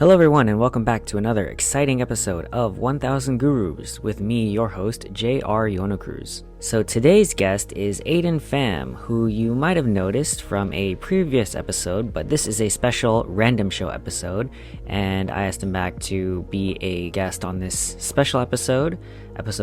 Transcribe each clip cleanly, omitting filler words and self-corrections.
Hello everyone and welcome back to another exciting episode of 1000 Gurus with me, your host, J.R. Yonocruz. So today's guest is Aeden Pham, who you might have noticed from a previous episode, but this is a special random show episode, and I asked him back to be a guest on this special episode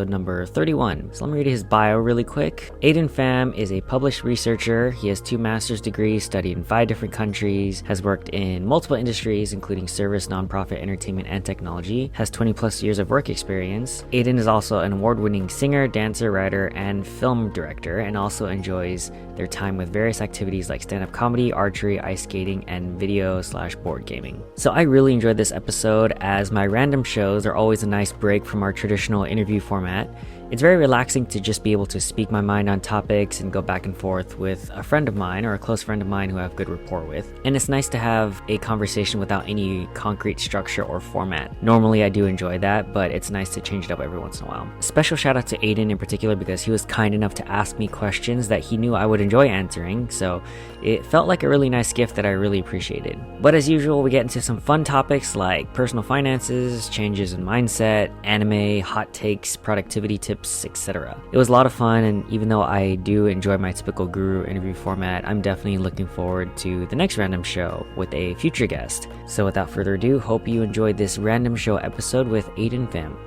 number 31. So let me read his bio really quick. Aeden Pham is a published researcher. He has 2 master's degrees, studied in 5 different countries, has worked in multiple industries, including service, nonprofit, entertainment, and technology, has 20 plus years of work experience. Aeden is also an award-winning singer, dancer, writer, and film director, and also enjoys their time with various activities like stand-up comedy, archery, ice skating, and video/board gaming. So I really enjoyed this episode, as my random shows are always a nice break from our traditional interview format. It's very relaxing to just be able to speak my mind on topics and go back and forth with a friend of mine or a close friend of mine who I have good rapport with. And it's nice to have a conversation without any concrete structure or format. Normally I do enjoy that, but it's nice to change it up every once in a while. Special shout out to Aeden in particular, because he was kind enough to ask me questions that he knew I would enjoy answering, so it felt like a really nice gift that I really appreciated. But as usual, we get into some fun topics like personal finances, changes in mindset, anime, hot takes, productivity tips, etc. It was a lot of fun, and even though I do enjoy my typical guru interview format, I'm definitely looking forward to the next random show with a future guest. So without further ado, hope you enjoyed this random show episode with Aeden Pham.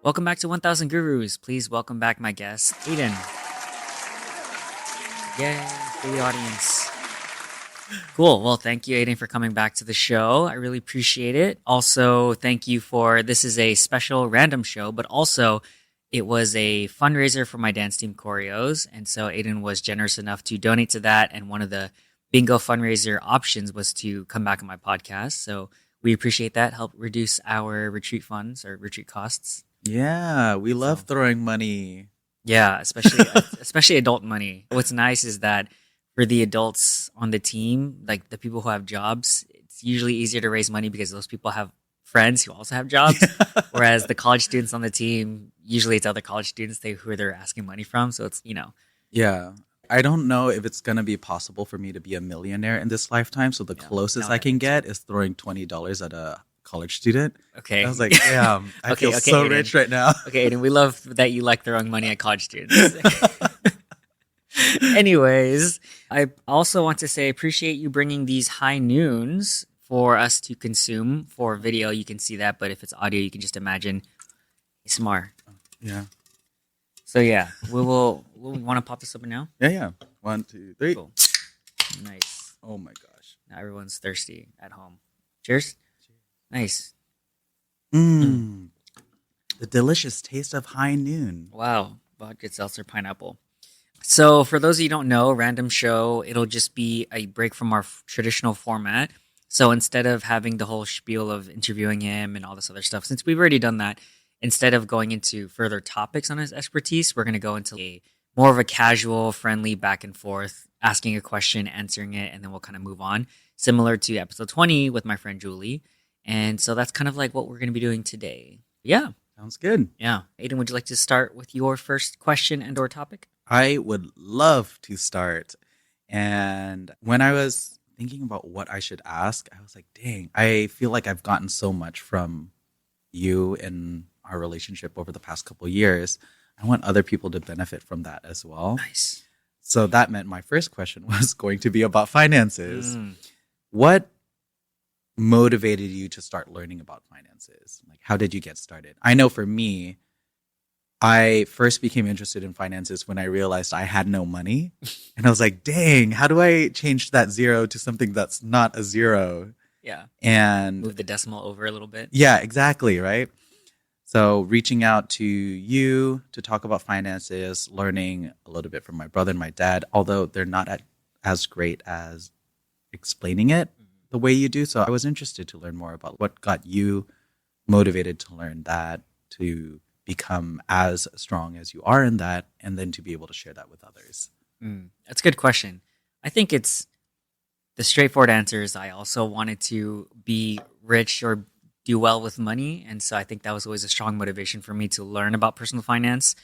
Welcome back to 1000 Gurus. Please welcome back my guest, Aeden. Yay, for the audience. Cool. Well, thank you, Aeden, for coming back to the show. I really appreciate it. Also, thank you for, this is a special random show, but also it was a fundraiser for my dance team choreos. And so Aeden was generous enough to donate to that. And one of the bingo fundraiser options was to come back on my podcast. So we appreciate that. Help reduce our retreat funds or retreat costs. Yeah, we love throwing money. Yeah, especially adult money. What's nice is that for the adults on the team, like the people who have jobs, it's usually easier to raise money because those people have friends who also have jobs. Whereas the college students on the team, usually it's other college students who they're asking money from. So it's, Yeah. I don't know if it's going to be possible for me to be a millionaire in this lifetime. So the closest I can get is throwing $20 at a college student. Okay. I was like, damn, I feel so Aeden. rich right now. Okay, Aeden, we love that you like throwing money at college students. Anyways, I also want to say appreciate you bringing these high noons for us to consume. For video, you can see that, but if it's audio, you can just imagine ASMR. Yeah. So yeah, we want to pop this open now? Yeah. 1, 2, 3. Cool. Nice. Oh my gosh. Now everyone's thirsty at home. Cheers. Nice. The delicious taste of high noon. Wow. Vodka, seltzer, pineapple. So for those of you who don't know, random show, it'll just be a break from our traditional format. So instead of having the whole spiel of interviewing him and all this other stuff, since we've already done that, instead of going into further topics on his expertise, we're going to go into a more of a casual, friendly back and forth, asking a question, answering it, and then we'll kind of move on, similar to episode 20 with my friend Julie. And so that's kind of like what we're going to be doing today. Yeah. Sounds good. Yeah. Aeden, would you like to start with your first question and or topic? I would love to start. And when I was thinking about what I should ask, I was like, dang, I feel like I've gotten so much from you and our relationship over the past couple of years. I want other people to benefit from that as well. Nice. So that meant my first question was going to be about finances. What motivated you to start learning about finances? Like, how did you get started? I know for me, I first became interested in finances when I realized I had no money. And I was like, dang, how do I change that 0 to something that's not a 0? Yeah. And move the decimal over a little bit. Yeah, exactly. Right. So reaching out to you to talk about finances, learning a little bit from my brother and my dad, although they're not as great as explaining it the way you do. So I was interested to learn more about what got you motivated to learn that, to become as strong as you are in that, and then to be able to share that with others. That's a good question. I think it's the straightforward answer is I also wanted to be rich or do well with money. And so I think that was always a strong motivation for me to learn about personal finance.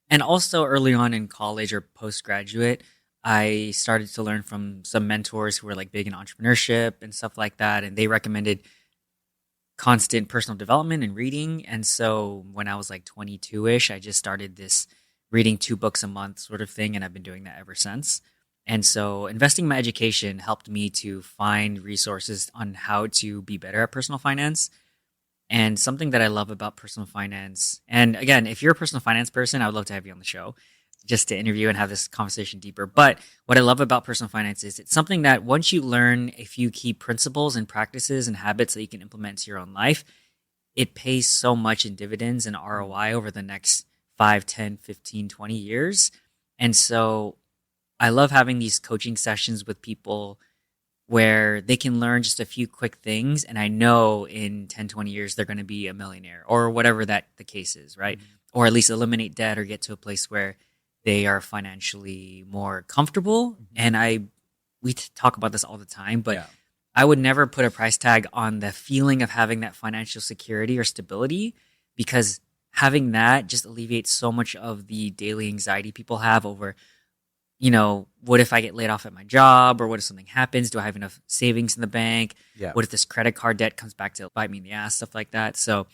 And also early on in college or postgraduate, I started to learn from some mentors who were like big in entrepreneurship and stuff like that. And they recommended constant personal development and reading. And so when I was like 22-ish, I just started this reading 2 books a month sort of thing. And I've been doing that ever since. And so investing in my education helped me to find resources on how to be better at personal finance. And something that I love about personal finance, and again, if you're a personal finance person, I would love to have you on the show just to interview and have this conversation deeper. But what I love about personal finance is it's something that once you learn a few key principles and practices and habits that you can implement to your own life, it pays so much in dividends and ROI over the next 5, 10, 15, 20 years. And so I love having these coaching sessions with people where they can learn just a few quick things. And I know in 10, 20 years, they're going to be a millionaire or whatever that the case is, right? Mm-hmm. Or at least eliminate debt or get to a place where they are financially more comfortable. Mm-hmm. And we talk about this all the time, but I would never put a price tag on the feeling of having that financial security or stability, because having that just alleviates so much of the daily anxiety people have over, what if I get laid off at my job, or what if something happens? Do I have enough savings in the bank? Yeah. What if this credit card debt comes back to bite me in the ass, stuff like that. So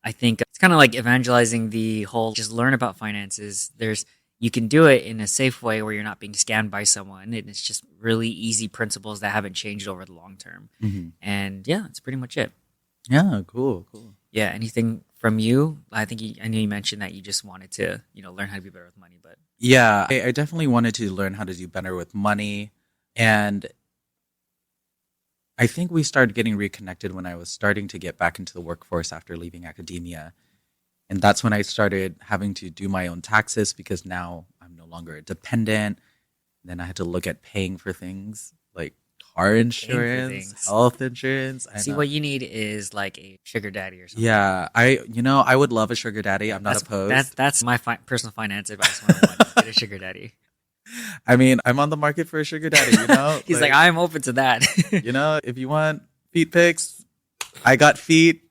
I think it's kind of like evangelizing the whole, just learn about finances. You can do it in a safe way where you're not being scammed by someone. And it's just really easy principles that haven't changed over the long term. Mm-hmm. And yeah, that's pretty much it. Yeah, cool. Yeah, anything from you? I know you mentioned that you just wanted to, learn how to be better with money, but yeah, I definitely wanted to learn how to do better with money. And I think we started getting reconnected when I was starting to get back into the workforce after leaving academia. And that's when I started having to do my own taxes, because now I'm no longer a dependent. And then I had to look at paying for things like car insurance, health insurance. See, what you need is like a sugar daddy or something. Yeah, I would love a sugar daddy. I'm not opposed. That's my personal finance advice 101. Get a sugar daddy. I mean, I'm on the market for a sugar daddy, He's like, I'm open to that. If you want feet pics, I got feet.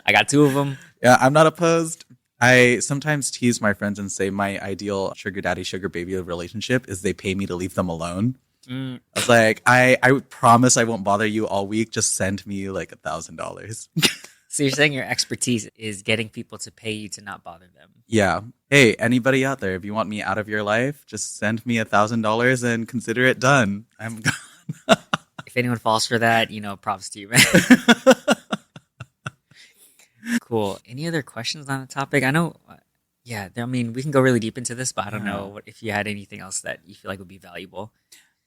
I got 2 of them. Yeah, I'm not opposed. I sometimes tease my friends and say my ideal sugar daddy, sugar baby relationship is they pay me to leave them alone. I was like, I promise I won't bother you all week. Just send me like $1,000. So you're saying your expertise is getting people to pay you to not bother them? Yeah. Hey, anybody out there, if you want me out of your life, just send me $1,000 and consider it done. I'm gone. If anyone falls for that, props to you, man. Cool. Any other questions on the topic? I know, we can go really deep into this, but I don't know if you had anything else that you feel like would be valuable.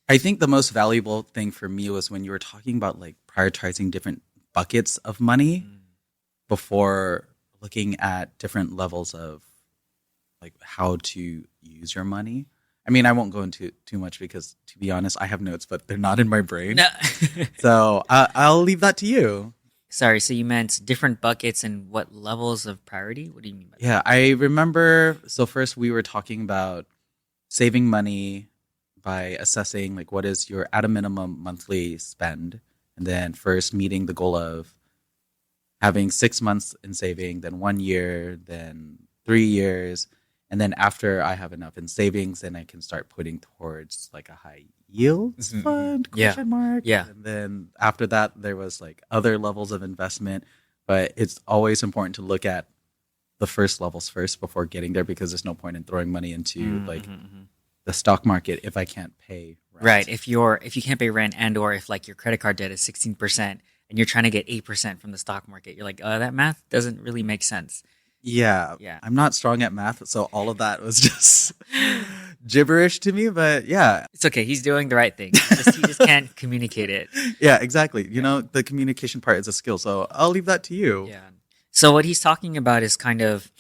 I think the most valuable thing for me was when you were talking about like prioritizing different buckets of money before looking at different levels of like how to use your money. I mean, I won't go into too much because, to be honest, I have notes, but they're not in my brain. No. So I'll leave that to you. Sorry, so you meant different buckets and what levels of priority? What do you mean by that? Yeah, I remember. So first we were talking about saving money by assessing like what is your at a minimum monthly spend, and then first meeting the goal of having 6 months in saving, then 1 year, then 3 years, and then after I have enough in savings, then I can start putting towards like a high yields fund, question mark. Yeah. And then after that, there was like other levels of investment, but it's always important to look at the first levels first before getting there, because there's no point in throwing money into the stock market if I can't pay rent. Right. If you can't pay rent, and or if like your credit card debt is 16% and you're trying to get 8% from the stock market, you're like, that math doesn't really make sense. Yeah. I'm not strong at math, so all of that was just gibberish to me, but yeah. It's okay. He's doing the right thing. He just can't communicate it. Yeah, exactly. The communication part is a skill, so I'll leave that to you. Yeah. So what he's talking about is kind of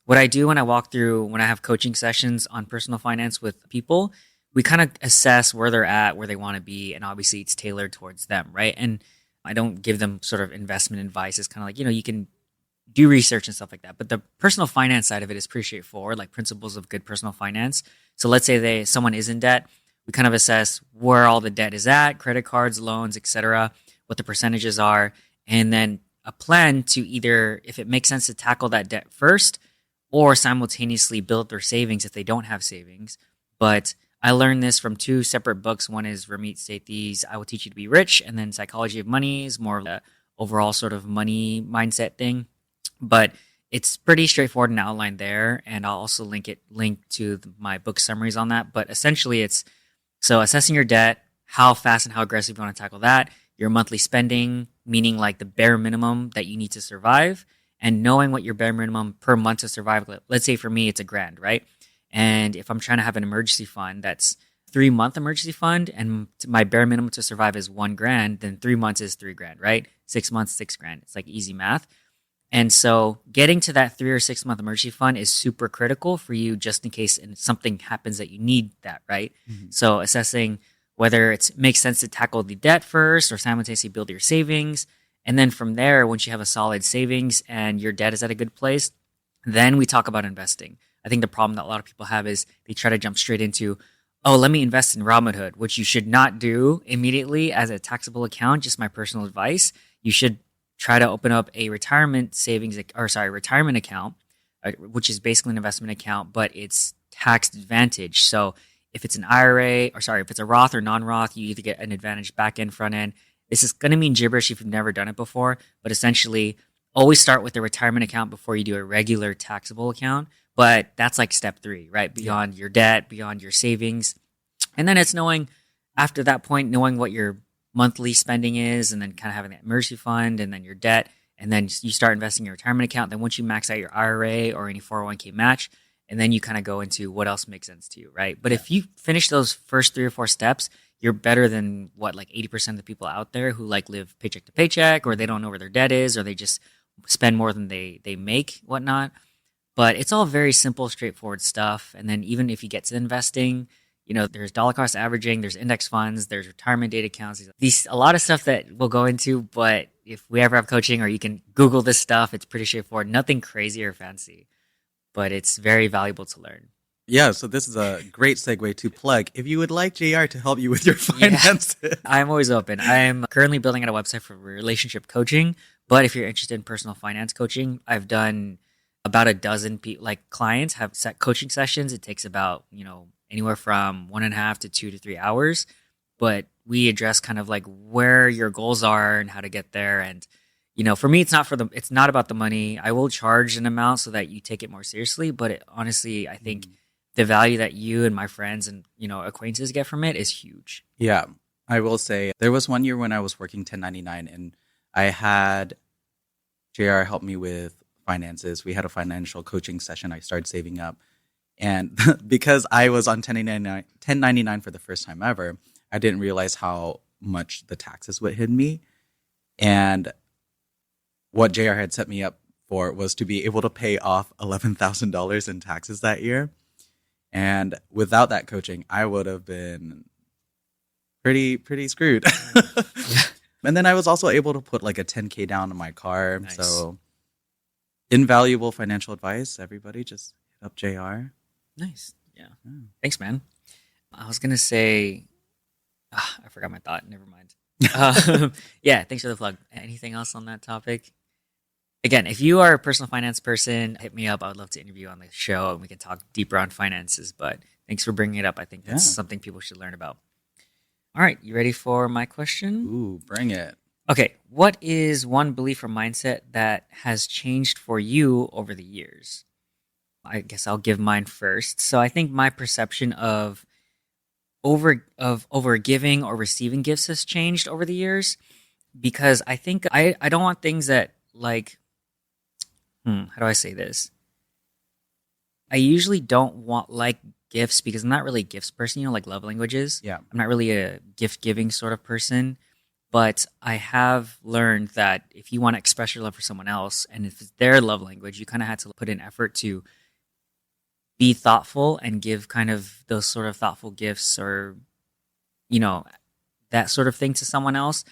what I do when I have coaching sessions on personal finance with people. We kind of assess where they're at, where they want to be, and obviously it's tailored towards them, right? And I don't give them sort of investment advice. It's kind of like, you can do research and stuff like that. But the personal finance side of it is pretty straightforward, like principles of good personal finance. So let's say someone is in debt. We kind of assess where all the debt is at, credit cards, loans, etc., what the percentages are, and then a plan to either, if it makes sense to tackle that debt first, or simultaneously build their savings if they don't have savings. But I learned this from two separate books. One is Ramit Sethi's I Will Teach You to Be Rich, and then Psychology of Money is more of the overall sort of money mindset thing. But it's pretty straightforward and outlined there, and I'll also link to my book summaries on that. But essentially, it's so assessing your debt, how fast and how aggressive you want to tackle that, your monthly spending, meaning like the bare minimum that you need to survive, and knowing what your bare minimum per month to survive. Let's say for me, it's $1,000, right? And if I'm trying to have an emergency fund that's 3-month emergency fund, and my bare minimum to survive is $1,000, then 3 months is $3,000, right? 6 months, $6,000. It's like easy math. And so getting to that 3 or 6 month emergency fund is super critical for you just in case something happens that you need that, right? Mm-hmm. So assessing whether it makes sense to tackle the debt first or simultaneously build your savings. And then from there, once you have a solid savings and your debt is at a good place, then we talk about investing. I think the problem that a lot of people have is they try to jump straight into, oh, let me invest in Robinhood, which you should not do immediately as a taxable account. Just my personal advice. You should try to open up a retirement account, which is basically an investment account, but it's tax advantage. So if it's an IRA, if it's a Roth or non-Roth, you either get an advantage back end, front end. This is going to mean gibberish if you've never done it before, but essentially always start with a retirement account before you do a regular taxable account. But that's like step 3, right? Beyond your debt, beyond your savings. And then it's after that point, knowing what your monthly spending is, and then kind of having that emergency fund, and then your debt, and then you start investing in your retirement account. Then once you max out your IRA or any 401k match, and then you kind of go into what else makes sense to you, right? But if you finish those first 3 or 4 steps, you're better than 80% of the people out there who live paycheck to paycheck, or they don't know where their debt is, or they just spend more than they make, whatnot. But it's all very simple, straightforward stuff. And then even if you get to investing, there's dollar cost averaging, there's index funds, there's retirement date accounts, a lot of stuff that we'll go into. But if we ever have coaching, or you can Google this stuff, it's pretty straightforward, nothing crazy or fancy, but it's very valuable to learn. Yeah, so this is a great segue to plug. If you would like JR to help you with your finances. Yeah, I'm always open. I'm currently building out a website for relationship coaching, but if you're interested in personal finance coaching, I've done about a dozen clients have set coaching sessions. It takes about, anywhere from 1.5 to 2 to 3 hours, but we address kind of where your goals are and how to get there. And, for me, it's not about the money. I will charge an amount so that you take it more seriously. But honestly, I think the value that you and my friends and, acquaintances get from it is huge. Yeah. I will say there was one year when I was working 1099 and I had JR help me with finances. We had a financial coaching session. I started saving up. And because I was on 1099 for the first time ever, I didn't realize how much the taxes would hit me. And what JR had set me up for was to be able to pay off $11,000 in taxes that year. And without that coaching, I would have been pretty screwed. And then I was also able to put a 10K down on my car. Nice. So invaluable financial advice. Everybody just hit up JR. Nice. Yeah. Thanks, man. I was going to say, I forgot my thought. Never mind. Yeah. Thanks for the plug. Anything else on that topic? Again, if you are a personal finance person, hit me up. I would love to interview on the show and we can talk deeper on finances, but thanks for bringing it up. I think that's something people should learn about. All right. You ready for my question? Ooh, bring it. Okay. What is one belief or mindset that has changed for you over the years? I guess I'll give mine first. So I think my perception of over giving or receiving gifts has changed over the years, because I think I don't want things that how do I say this? I usually don't want gifts because I'm not really a gifts person, love languages. Yeah. I'm not really a gift giving sort of person, but I have learned that if you want to express your love for someone else and if it's their love language, you kind of had to put in effort to be thoughtful and give kind of those sort of thoughtful gifts or, that sort of thing to someone else.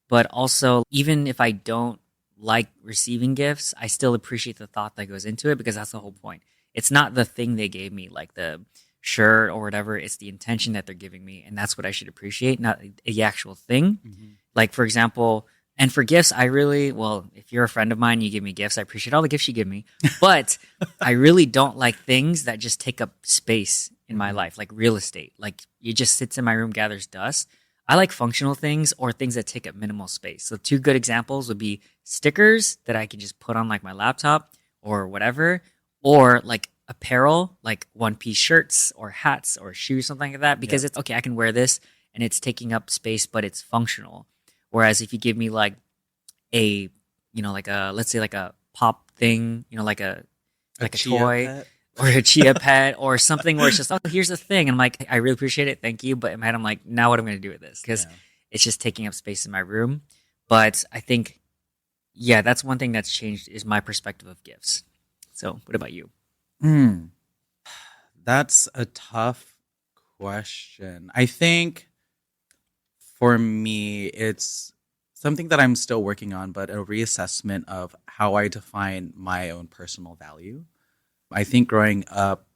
But also, even if I don't like receiving gifts, I still appreciate the thought that goes into it, because that's the whole point. It's not the thing they gave me, like the shirt or whatever. It's the intention that they're giving me. And that's what I should appreciate, not the actual thing. Mm-hmm. For example, and for gifts, if you're a friend of mine, you give me gifts, I appreciate all the gifts you give me. But I really don't like things that just take up space in my life, like real estate. Like it just sits in my room, gathers dust. I like functional things or things that take up minimal space. So two good examples would be stickers that I can just put on like my laptop or whatever, or like apparel, like one-piece shirts or hats or shoes, something like that, because it's okay, I can wear this and it's taking up space, but it's functional. Whereas if you give me like a, like a, let's say like a pop thing, like a toy pet. or a chia pet or something where it's just, oh, here's the thing. And I'm like, I really appreciate it. Thank you. But in my head, I'm like, now what am I going to do with this? Because it's just taking up space in my room. But I think, that's one thing that's changed is my perspective of gifts. So what about you? That's a tough question. I think for me, it's something that I'm still working on, but a reassessment of how I define my own personal value. I think growing up,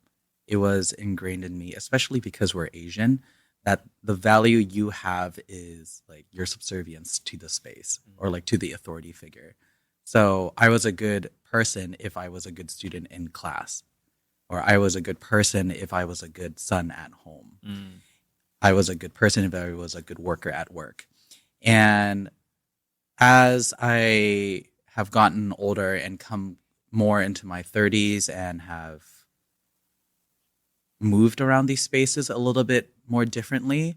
it was ingrained in me, especially because we're Asian, that the value you have is like your subservience to the space or like to the authority figure. So I was a good person if I was a good student in class, or I was a good person if I was a good son at home. I was a good person if I was a good worker at work. And as I have gotten older and come more into my 30s and have moved around these spaces a little bit more differently,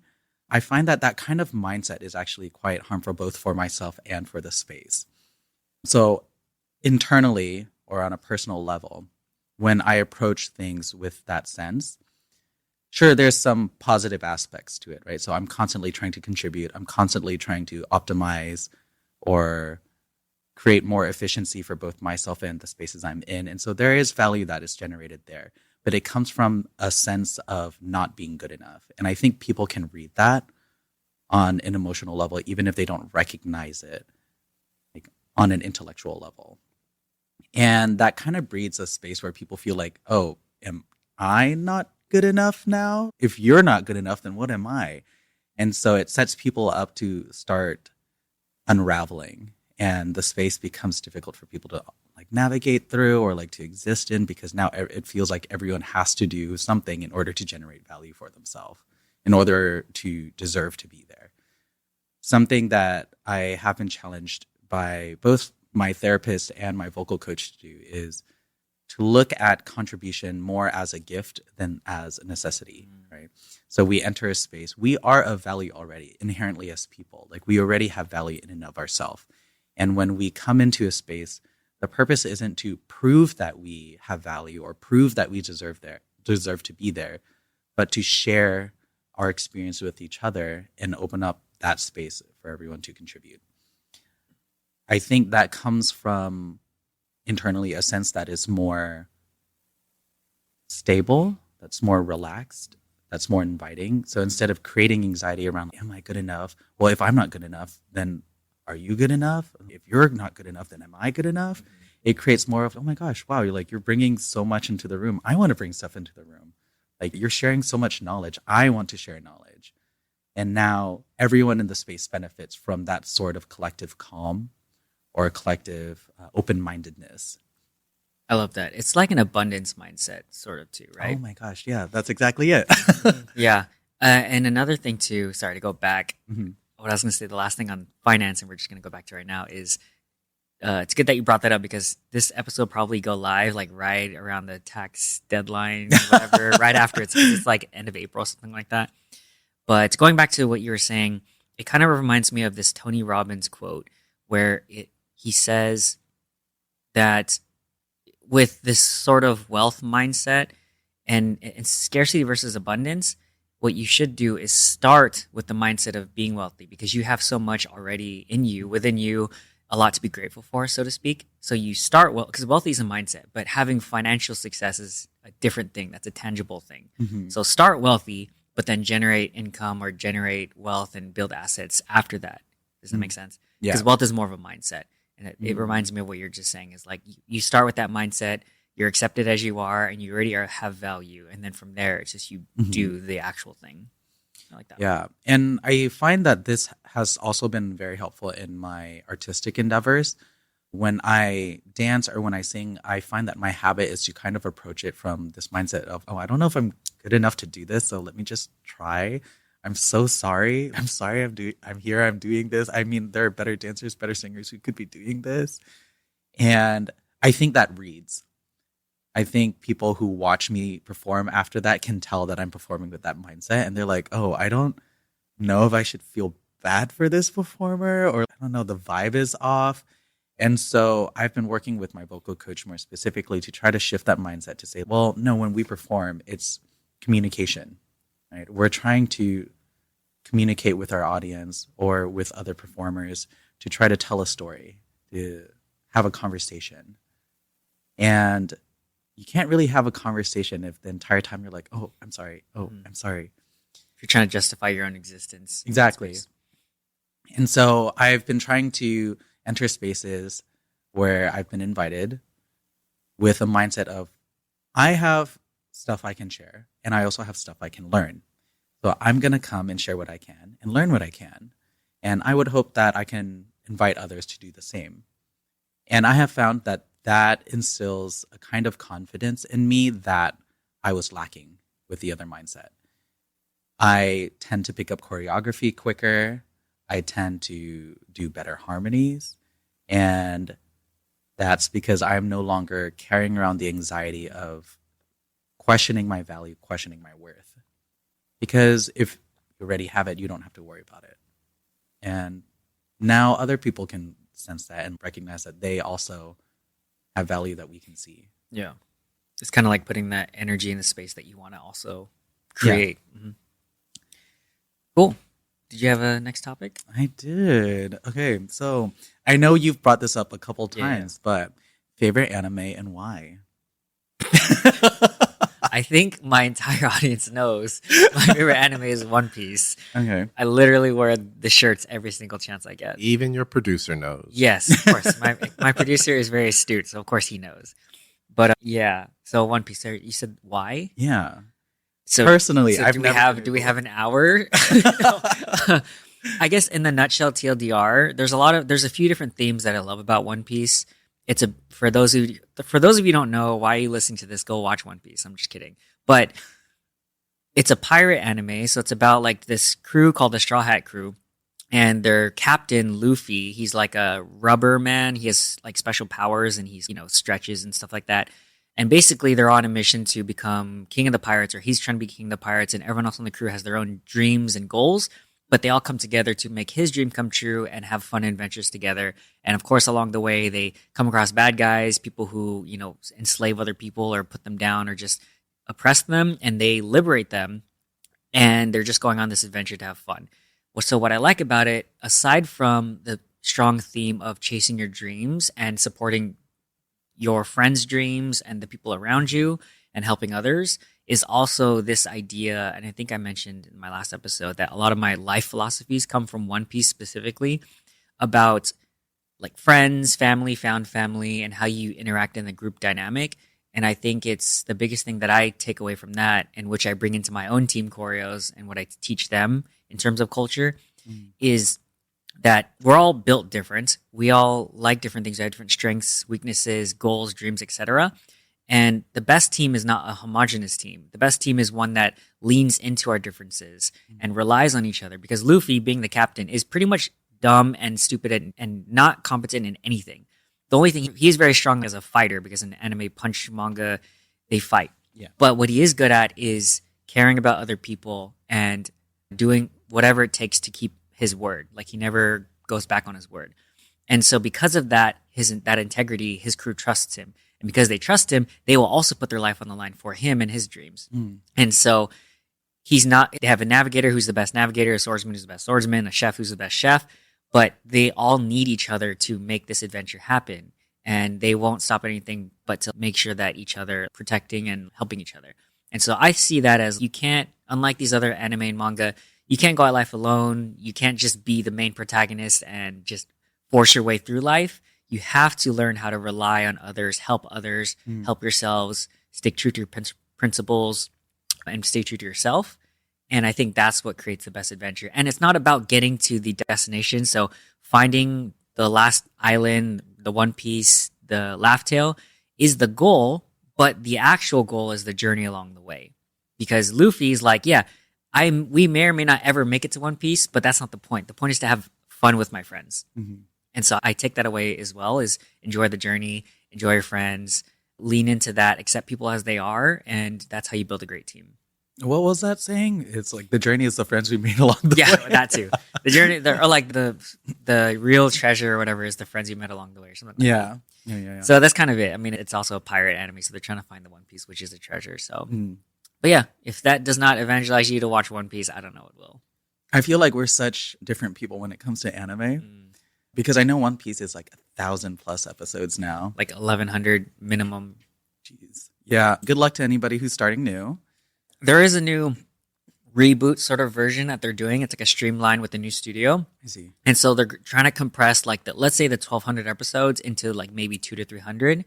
I find that that kind of mindset is actually quite harmful both for myself and for the space. So internally or on a personal level, when I approach things with that sense, sure, there's some positive aspects to it, right? So I'm constantly trying to contribute. I'm constantly trying to optimize or create more efficiency for both myself and the spaces I'm in. And so there is value that is generated there, but it comes from a sense of not being good enough. And I think people can read that on an emotional level, even if they don't recognize it, like on an intellectual level. And that kind of breeds a space where people feel like, oh, am I not good enough now? If you're not good enough, then what am I? And so it sets people up to start unraveling, and the space becomes difficult for people to like navigate through or like to exist in, because now it feels like everyone has to do something in order to generate value for themselves, in order to deserve to be there. Something that I have been challenged by both my therapist and my vocal coach to do is to look at contribution more as a gift than as a necessity, right? So we enter a space. We are of value already, inherently as people. Like we already have value in and of ourselves. And when we come into a space, the purpose isn't to prove that we have value or prove that we deserve to be there, but to share our experience with each other and open up that space for everyone to contribute. I think that comes from internally a sense that is more stable, that's more relaxed, that's more inviting. So instead of creating anxiety around, am I good enough? Well, if I'm not good enough, then are you good enough? If you're not good enough, then am I good enough? It creates more of, oh my gosh, wow, you're bringing so much into the room. I want to bring stuff into the room. Like you're sharing so much knowledge. I want to share knowledge. And now everyone in the space benefits from that sort of collective calm or a collective open-mindedness. I love that. It's like an abundance mindset, sort of, too, right? Oh my gosh, yeah, that's exactly it. Yeah. And another thing, too, sorry to go back. What I was going to say, the last thing on finance, and we're just going to go back to right now, is it's good that you brought that up, because this episode probably go live like right around the tax deadline, whatever, right after it's like end of April, something like that. But going back to what you were saying, it kind of reminds me of this Tony Robbins quote where he says that with this sort of wealth mindset and scarcity versus abundance, what you should do is start with the mindset of being wealthy, because you have so much already in you, within you, a lot to be grateful for, so to speak. So you start well, because wealthy is a mindset, but having financial success is a different thing. That's a tangible thing. So start wealthy, but then generate income or generate wealth and build assets after that. Does that make sense? Yeah. Because wealth is more of a mindset. And it reminds me of what you're just saying, is like you start with that mindset, you're accepted as you are, and you already have value. And then from there, it's just you do the actual thing. I like that. Yeah. And I find that this has also been very helpful in my artistic endeavors. When I dance or when I sing, I find that my habit is to kind of approach it from this mindset of, oh, I don't know if I'm good enough to do this, so let me just try. I'm so sorry. I'm sorry I'm here, I'm doing this. I mean, there are better dancers, better singers who could be doing this. And I think that reads. I think people who watch me perform after that can tell that I'm performing with that mindset. And they're like, oh, I don't know if I should feel bad for this performer, or I don't know, the vibe is off. And so I've been working with my vocal coach more specifically to try to shift that mindset to say, well, no, when we perform, it's communication, right? We're trying to communicate with our audience or with other performers to try to tell a story, to have a conversation. And you can't really have a conversation if the entire time you're like, oh, I'm sorry. Oh, I'm sorry. If you're trying to justify your own existence. Exactly. And so I've been trying to enter spaces where I've been invited with a mindset of, I have stuff I can share, and I also have stuff I can learn. So I'm going to come and share what I can and learn what I can. And I would hope that I can invite others to do the same. And I have found that that instills a kind of confidence in me that I was lacking with the other mindset. I tend to pick up choreography quicker. I tend to do better harmonies. And that's because I'm no longer carrying around the anxiety of questioning my value, questioning my worth. Because if you already have it, you don't have to worry about it. And now other people can sense that and recognize that they also have value that we can see. Yeah. It's kind of like putting that energy in the space that you want to also create. Yeah. Mm-hmm. Cool. Did you have a next topic? I did. Okay, so I know you've brought this up a couple times, but favorite anime and why? I think my entire audience knows my favorite anime is One Piece. Okay. I literally wear the shirts every single chance I get. Even your producer knows. Yes, of course. My producer is very astute, so of course he knows. But yeah, so One Piece. You said why? Yeah. So personally, so do we have an hour? I guess in the nutshell, TLDR, there's a few different themes that I love about One Piece. For those of you who don't know, why are you listening to this? Go watch One Piece. I'm just kidding. But it's a pirate anime, so it's about like this crew called the Straw Hat Crew, and their captain Luffy, he's like a rubber man. He has like special powers, and he's stretches and stuff like that. And basically, they're on a mission to become king of the pirates, or he's trying to be king of the pirates, and everyone else on the crew has their own dreams and goals, but they all come together to make his dream come true and have fun adventures together. And of course, along the way, they come across bad guys, people who, enslave other people or put them down or just oppress them, and they liberate them. And they're just going on this adventure to have fun. So what I like about it, aside from the strong theme of chasing your dreams and supporting your friends' dreams and the people around you and helping others, is also this idea, and I think I mentioned in my last episode that a lot of my life philosophies come from One Piece specifically, about like friends, family, found family, and how you interact in the group dynamic. And I think it's the biggest thing that I take away from that, and which I bring into my own team choreos and what I teach them in terms of culture, is that we're all built different. We all like different things. We have different strengths, weaknesses, goals, dreams, etc. And the best team is not a homogenous team. The best team is one that leans into our differences and relies on each other. Because Luffy, being the captain, is pretty much dumb and stupid and not competent in anything. The only thing, he's very strong as a fighter, because in anime punch manga, they fight. Yeah. But what he is good at is caring about other people and doing whatever it takes to keep his word. Like, he never goes back on his word. And so because of that, that integrity, his crew trusts him. And because they trust him, they will also put their life on the line for him and his dreams. And so they have a navigator who's the best navigator, a swordsman who's the best swordsman, a chef who's the best chef, but they all need each other to make this adventure happen. And they won't stop at anything but to make sure that each other protecting and helping each other. And so I see that as, you can't, unlike these other anime and manga, you can't go at life alone. You can't just be the main protagonist and just force your way through life. You have to learn how to rely on others, help yourselves, stick true to your principles, and stay true to yourself. And I think that's what creates the best adventure. And it's not about getting to the destination. So finding the last island, the One Piece, the Laugh Tale is the goal, but the actual goal is the journey along the way. because Luffy's like, yeah, we may or may not ever make it to One Piece, but that's not the point. The point is to have fun with my friends. Mm-hmm. And so I take that away as well, is enjoy the journey, enjoy your friends, lean into that, accept people as they are, and that's how you build a great team. What was that saying? It's like the journey is the friends we made along the way. Yeah, that too. The journey, or like the real treasure or whatever is the friends you met along the way or something like that. Yeah. So that's kind of it. I mean, it's also a pirate anime, so they're trying to find the One Piece, which is a treasure. So, But yeah, if that does not evangelize you to watch One Piece, I don't know what will. I feel like we're such different people when it comes to anime because I know One Piece is like 1,000+ episodes now. Like 1,100 minimum. Jeez. Yeah. Good luck to anybody who's starting new. There is a new reboot sort of version that they're doing. It's like a streamline with the new studio. I see. And so they're trying to compress like let's say the 1,200 episodes into like maybe 200 to 300.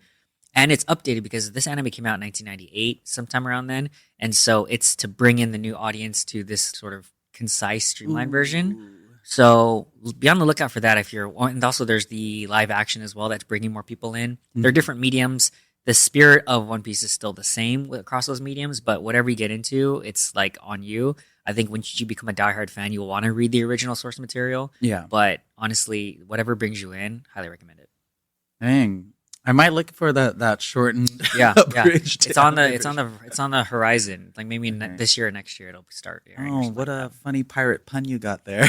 And it's updated because this anime came out in 1998, sometime around then. And so it's to bring in the new audience to this sort of concise, streamlined version. So be on the lookout for that if you're. And also there's the live action as well that's bringing more people in. They're different mediums. The spirit of One Piece is still the same across those mediums, but whatever you get into, it's like on you. I think once you become a diehard fan, you'll want to read the original source material. Yeah. But honestly, whatever brings you in, highly recommend it. Dang. I might look for that shortened. Yeah. It's on the horizon. Like maybe this year or next year it'll start airing. Oh, what a funny pirate pun you got there.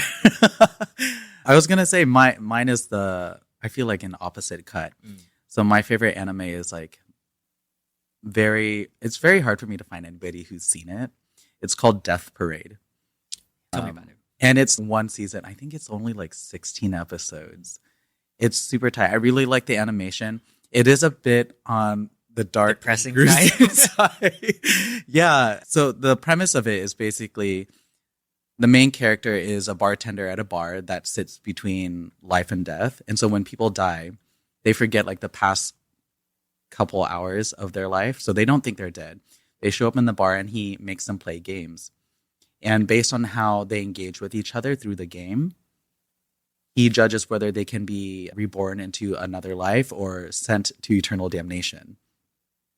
I was gonna say mine is I feel like an opposite cut. So my favorite anime is like it's very hard for me to find anybody who's seen it. It's called Death Parade. Tell me about it. And it's one season. I think it's only like 16 episodes. It's super tight. I really like the animation. It is a bit on the dark, depressing side. Yeah. So the premise of it is basically the main character is a bartender at a bar that sits between life and death. And so when people die, they forget like the past couple hours of their life. So they don't think they're dead. They show up in the bar and he makes them play games. And based on how they engage with each other through the game, he judges whether they can be reborn into another life or sent to eternal damnation.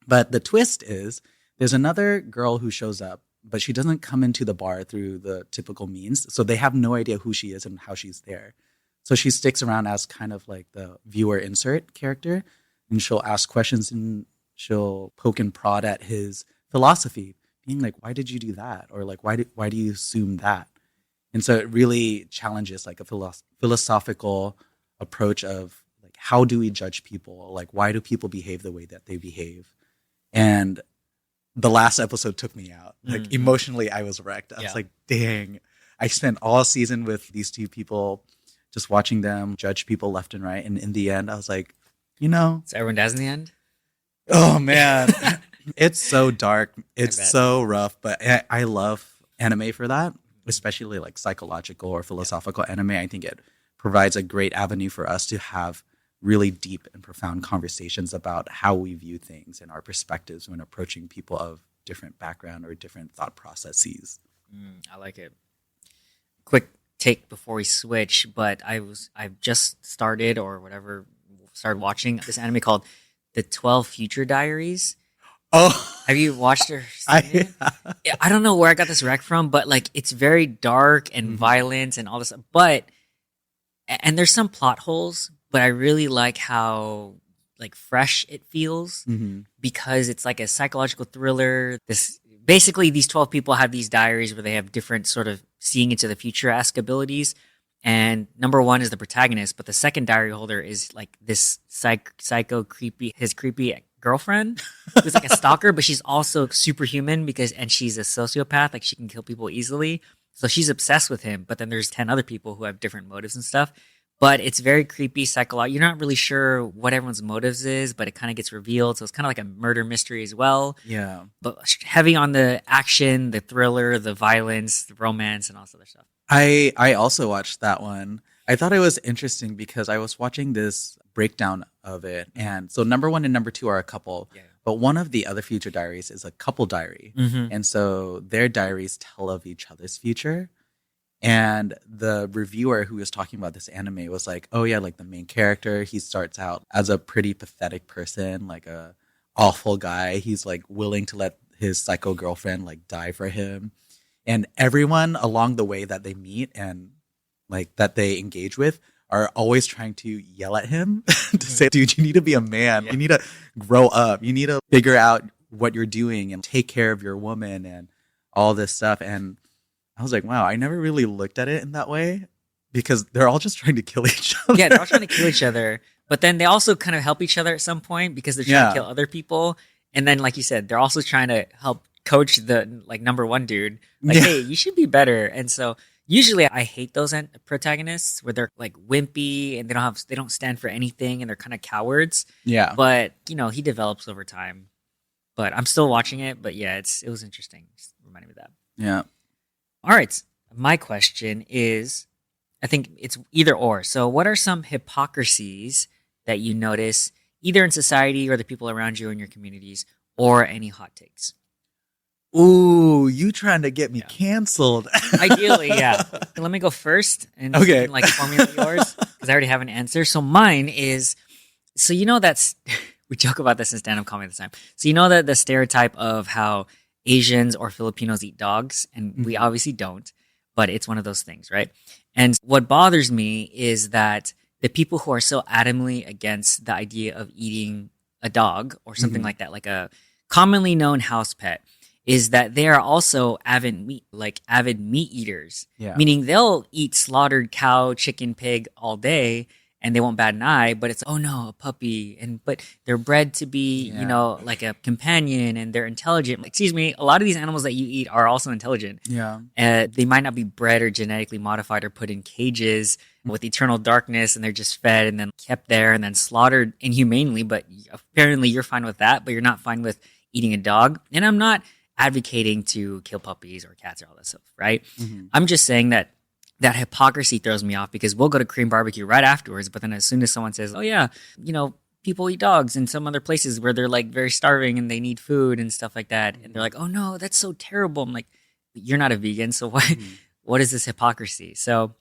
But the twist is there's another girl who shows up, but she doesn't come into the bar through the typical means. So they have no idea who she is and how she's there. So she sticks around as kind of like the viewer insert character, and she'll ask questions and she'll poke and prod at his philosophy, being like, why did you do that? Or like, why do you assume that? And so it really challenges like a philosophical approach of like, how do we judge people? Like, why do people behave the way that they behave? And the last episode took me out. Like emotionally, I was wrecked. I was like, dang, I spent all season with these two people, just watching them judge people left and right. And in the end, I was like, so everyone dies in the end? Oh man, it's so dark. It's so rough, but I love anime for that. Especially like psychological or philosophical anime. I think it provides a great avenue for us to have really deep and profound conversations about how we view things and our perspectives when approaching people of different background or different thought processes. I like it. Quick take before we switch, but I've just started watching this anime called The 12 Future Diaries. Oh, have you watched or seen it? Yeah, I don't know where I got this rec from, but like it's very dark and violent and all this. And there's some plot holes, but I really like how like fresh it feels because it's like a psychological thriller. Basically these 12 people have these diaries where they have different sort of seeing into the future-esque abilities. And number one is the protagonist, but the second diary holder is like this psycho creepy girlfriend who's like a stalker, but she's also superhuman and she's a sociopath. Like she can kill people easily. So she's obsessed with him. But then there's 10 other people who have different motives and stuff. But it's very creepy, psychological. You're not really sure what everyone's motives is, but it kind of gets revealed. So it's kind of like a murder mystery as well. Yeah. But heavy on the action, the thriller, the violence, the romance, and all this other stuff. I also watched that one. I thought it was interesting because I was watching this breakdown of it. And so number one and number two are a couple. Yeah. But one of the other future diaries is a couple diary. And so their diaries tell of each other's future. And the reviewer who was talking about this anime was like, oh yeah, like the main character, he starts out as a pretty pathetic person, like a awful guy. He's like willing to let his psycho girlfriend like die for him. And everyone along the way that they meet and like that they engage with are always trying to yell at him to say, dude, you need to be a man. You need to grow up. You need to figure out what you're doing and take care of your woman and all this stuff. And I was like, wow, I never really looked at it in that way because they're all just trying to kill each other. Yeah, they're all trying to kill each other. But then they also kind of help each other at some point because they're trying to kill other people. And then, like you said, they're also trying to help coach the like number one dude. Like, hey, you should be better. And so usually I hate those protagonists where they're like wimpy and they don't stand for anything and they're kind of cowards. Yeah. But, you know, he develops over time. But I'm still watching it. But yeah, it was interesting. Just reminded me of that. Yeah. All right. My question is, I think it's either or. So what are some hypocrisies that you notice either in society or the people around you in your communities, or any hot takes? Ooh, you trying to get me canceled. Ideally, yeah. Let me go first and you can, like formulate yours because I already have an answer. So mine is, so you know that's, we joke about this in stand-up comedy all the time. So you know that the stereotype of how Asians or Filipinos eat dogs, and we obviously don't, but it's one of those things, right? And what bothers me is that the people who are so adamantly against the idea of eating a dog or something like that, like a commonly known house pet, is that they are also avid meat eaters. Yeah. Meaning they'll eat slaughtered cow, chicken, pig all day and they won't bat an eye, but it's, oh no, a puppy. but they're bred to be, you know, like a companion and they're intelligent. Excuse me, a lot of these animals that you eat are also intelligent. Yeah. They might not be bred or genetically modified or put in cages with eternal darkness and they're just fed and then kept there and then slaughtered inhumanely. But apparently you're fine with that, but you're not fine with eating a dog. And I'm not advocating to kill puppies or cats or all that stuff, right? I'm just saying that hypocrisy throws me off because we'll go to Korean barbecue right afterwards. But then as soon as someone says, oh yeah, you know, people eat dogs in some other places where they're like very starving and they need food and stuff like that. And they're like, oh no, that's so terrible. I'm like, you're not a vegan. So why, what is this hypocrisy? So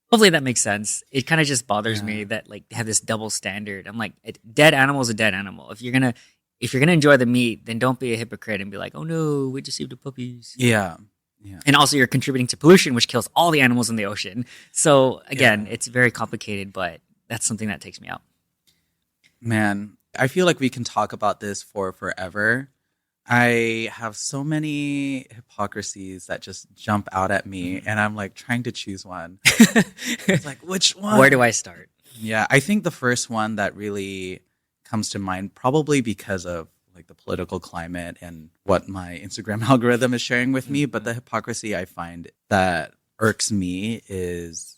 hopefully that makes sense. It kind of just bothers me that like they have this double standard. I'm like, a dead animal is a dead animal. If you're going to enjoy the meat, then don't be a hypocrite and be like, oh no, we just eat the puppies. Yeah. Yeah. And also you're contributing to pollution, which kills all the animals in the ocean. So again, it's very complicated, but that's something that takes me out. Man, I feel like we can talk about this for forever. I have so many hypocrisies that just jump out at me and I'm like trying to choose one. It's like, which one? Where do I start? Yeah, I think the first one that really comes to mind, probably because of like the political climate and what my Instagram algorithm is sharing with me. But the hypocrisy I find that irks me is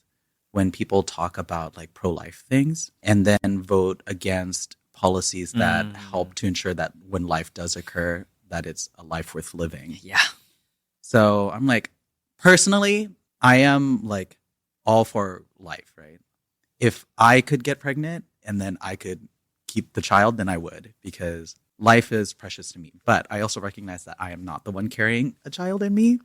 when people talk about like pro-life things and then vote against policies that help to ensure that when life does occur, that it's a life worth living. Yeah. So I'm like, personally, I am like all for life, right? If I could get pregnant and then I could keep the child, then I would, because life is precious to me. But I also recognize that I am not the one carrying a child in me.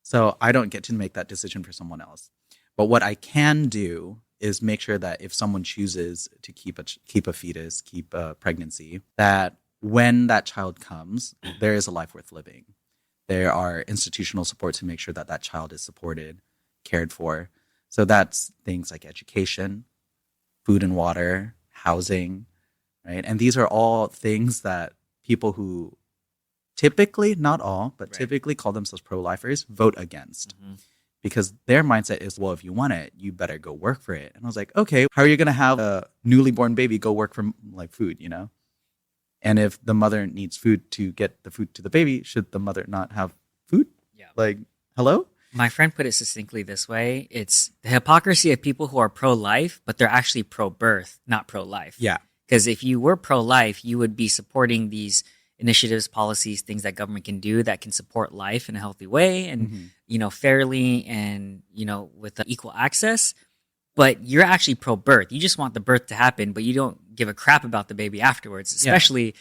So I don't get to make that decision for someone else. But what I can do is make sure that if someone chooses to keep a fetus, keep a pregnancy, that when that child comes, there is a life worth living. There are institutional support to make sure that that child is supported, cared for. So that's things like education, food and water, housing, right? And these are all things that people who typically, not all, but typically call themselves pro-lifers vote against. Because their mindset is, well, if you want it, you better go work for it. And I was like, okay, how are you going to have a newly born baby go work for like food, you know? And if the mother needs food to get the food to the baby, should the mother not have food? Yeah. Like, hello? My friend put it succinctly this way. It's the hypocrisy of people who are pro-life, but they're actually pro-birth, not pro-life. Yeah. Because if you were pro-life, you would be supporting these initiatives, policies, things that government can do that can support life in a healthy way and, you know, fairly and, you know, with equal access. But you're actually pro-birth. You just want the birth to happen, but you don't give a crap about the baby afterwards, especially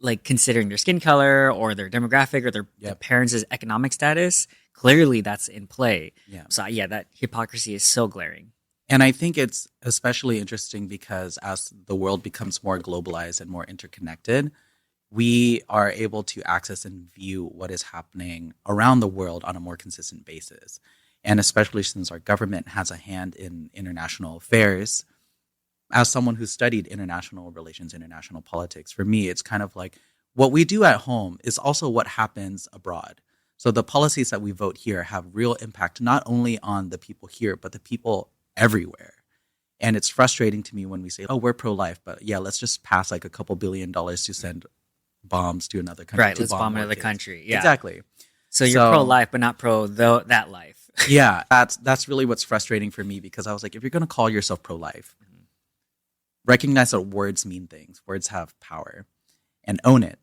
like considering their skin color or their demographic or their parents' economic status. Clearly that's in play. Yeah. So yeah, that hypocrisy is so glaring. And I think it's especially interesting because as the world becomes more globalized and more interconnected, we are able to access and view what is happening around the world on a more consistent basis. And especially since our government has a hand in international affairs, as someone who studied international relations, international politics, for me, it's kind of like what we do at home is also what happens abroad. So the policies that we vote here have real impact, not only on the people here, but the people everywhere. And it's frustrating to me when we say, oh, we're pro-life, but yeah, let's just pass like a couple $1 billion to send bombs to another country. Right, let's bomb another country. Yeah. Exactly. So you're pro-life, but not that life. Yeah, that's really what's frustrating for me, because I was like, if you're going to call yourself pro-life, recognize that words mean things. Words have power, and own it.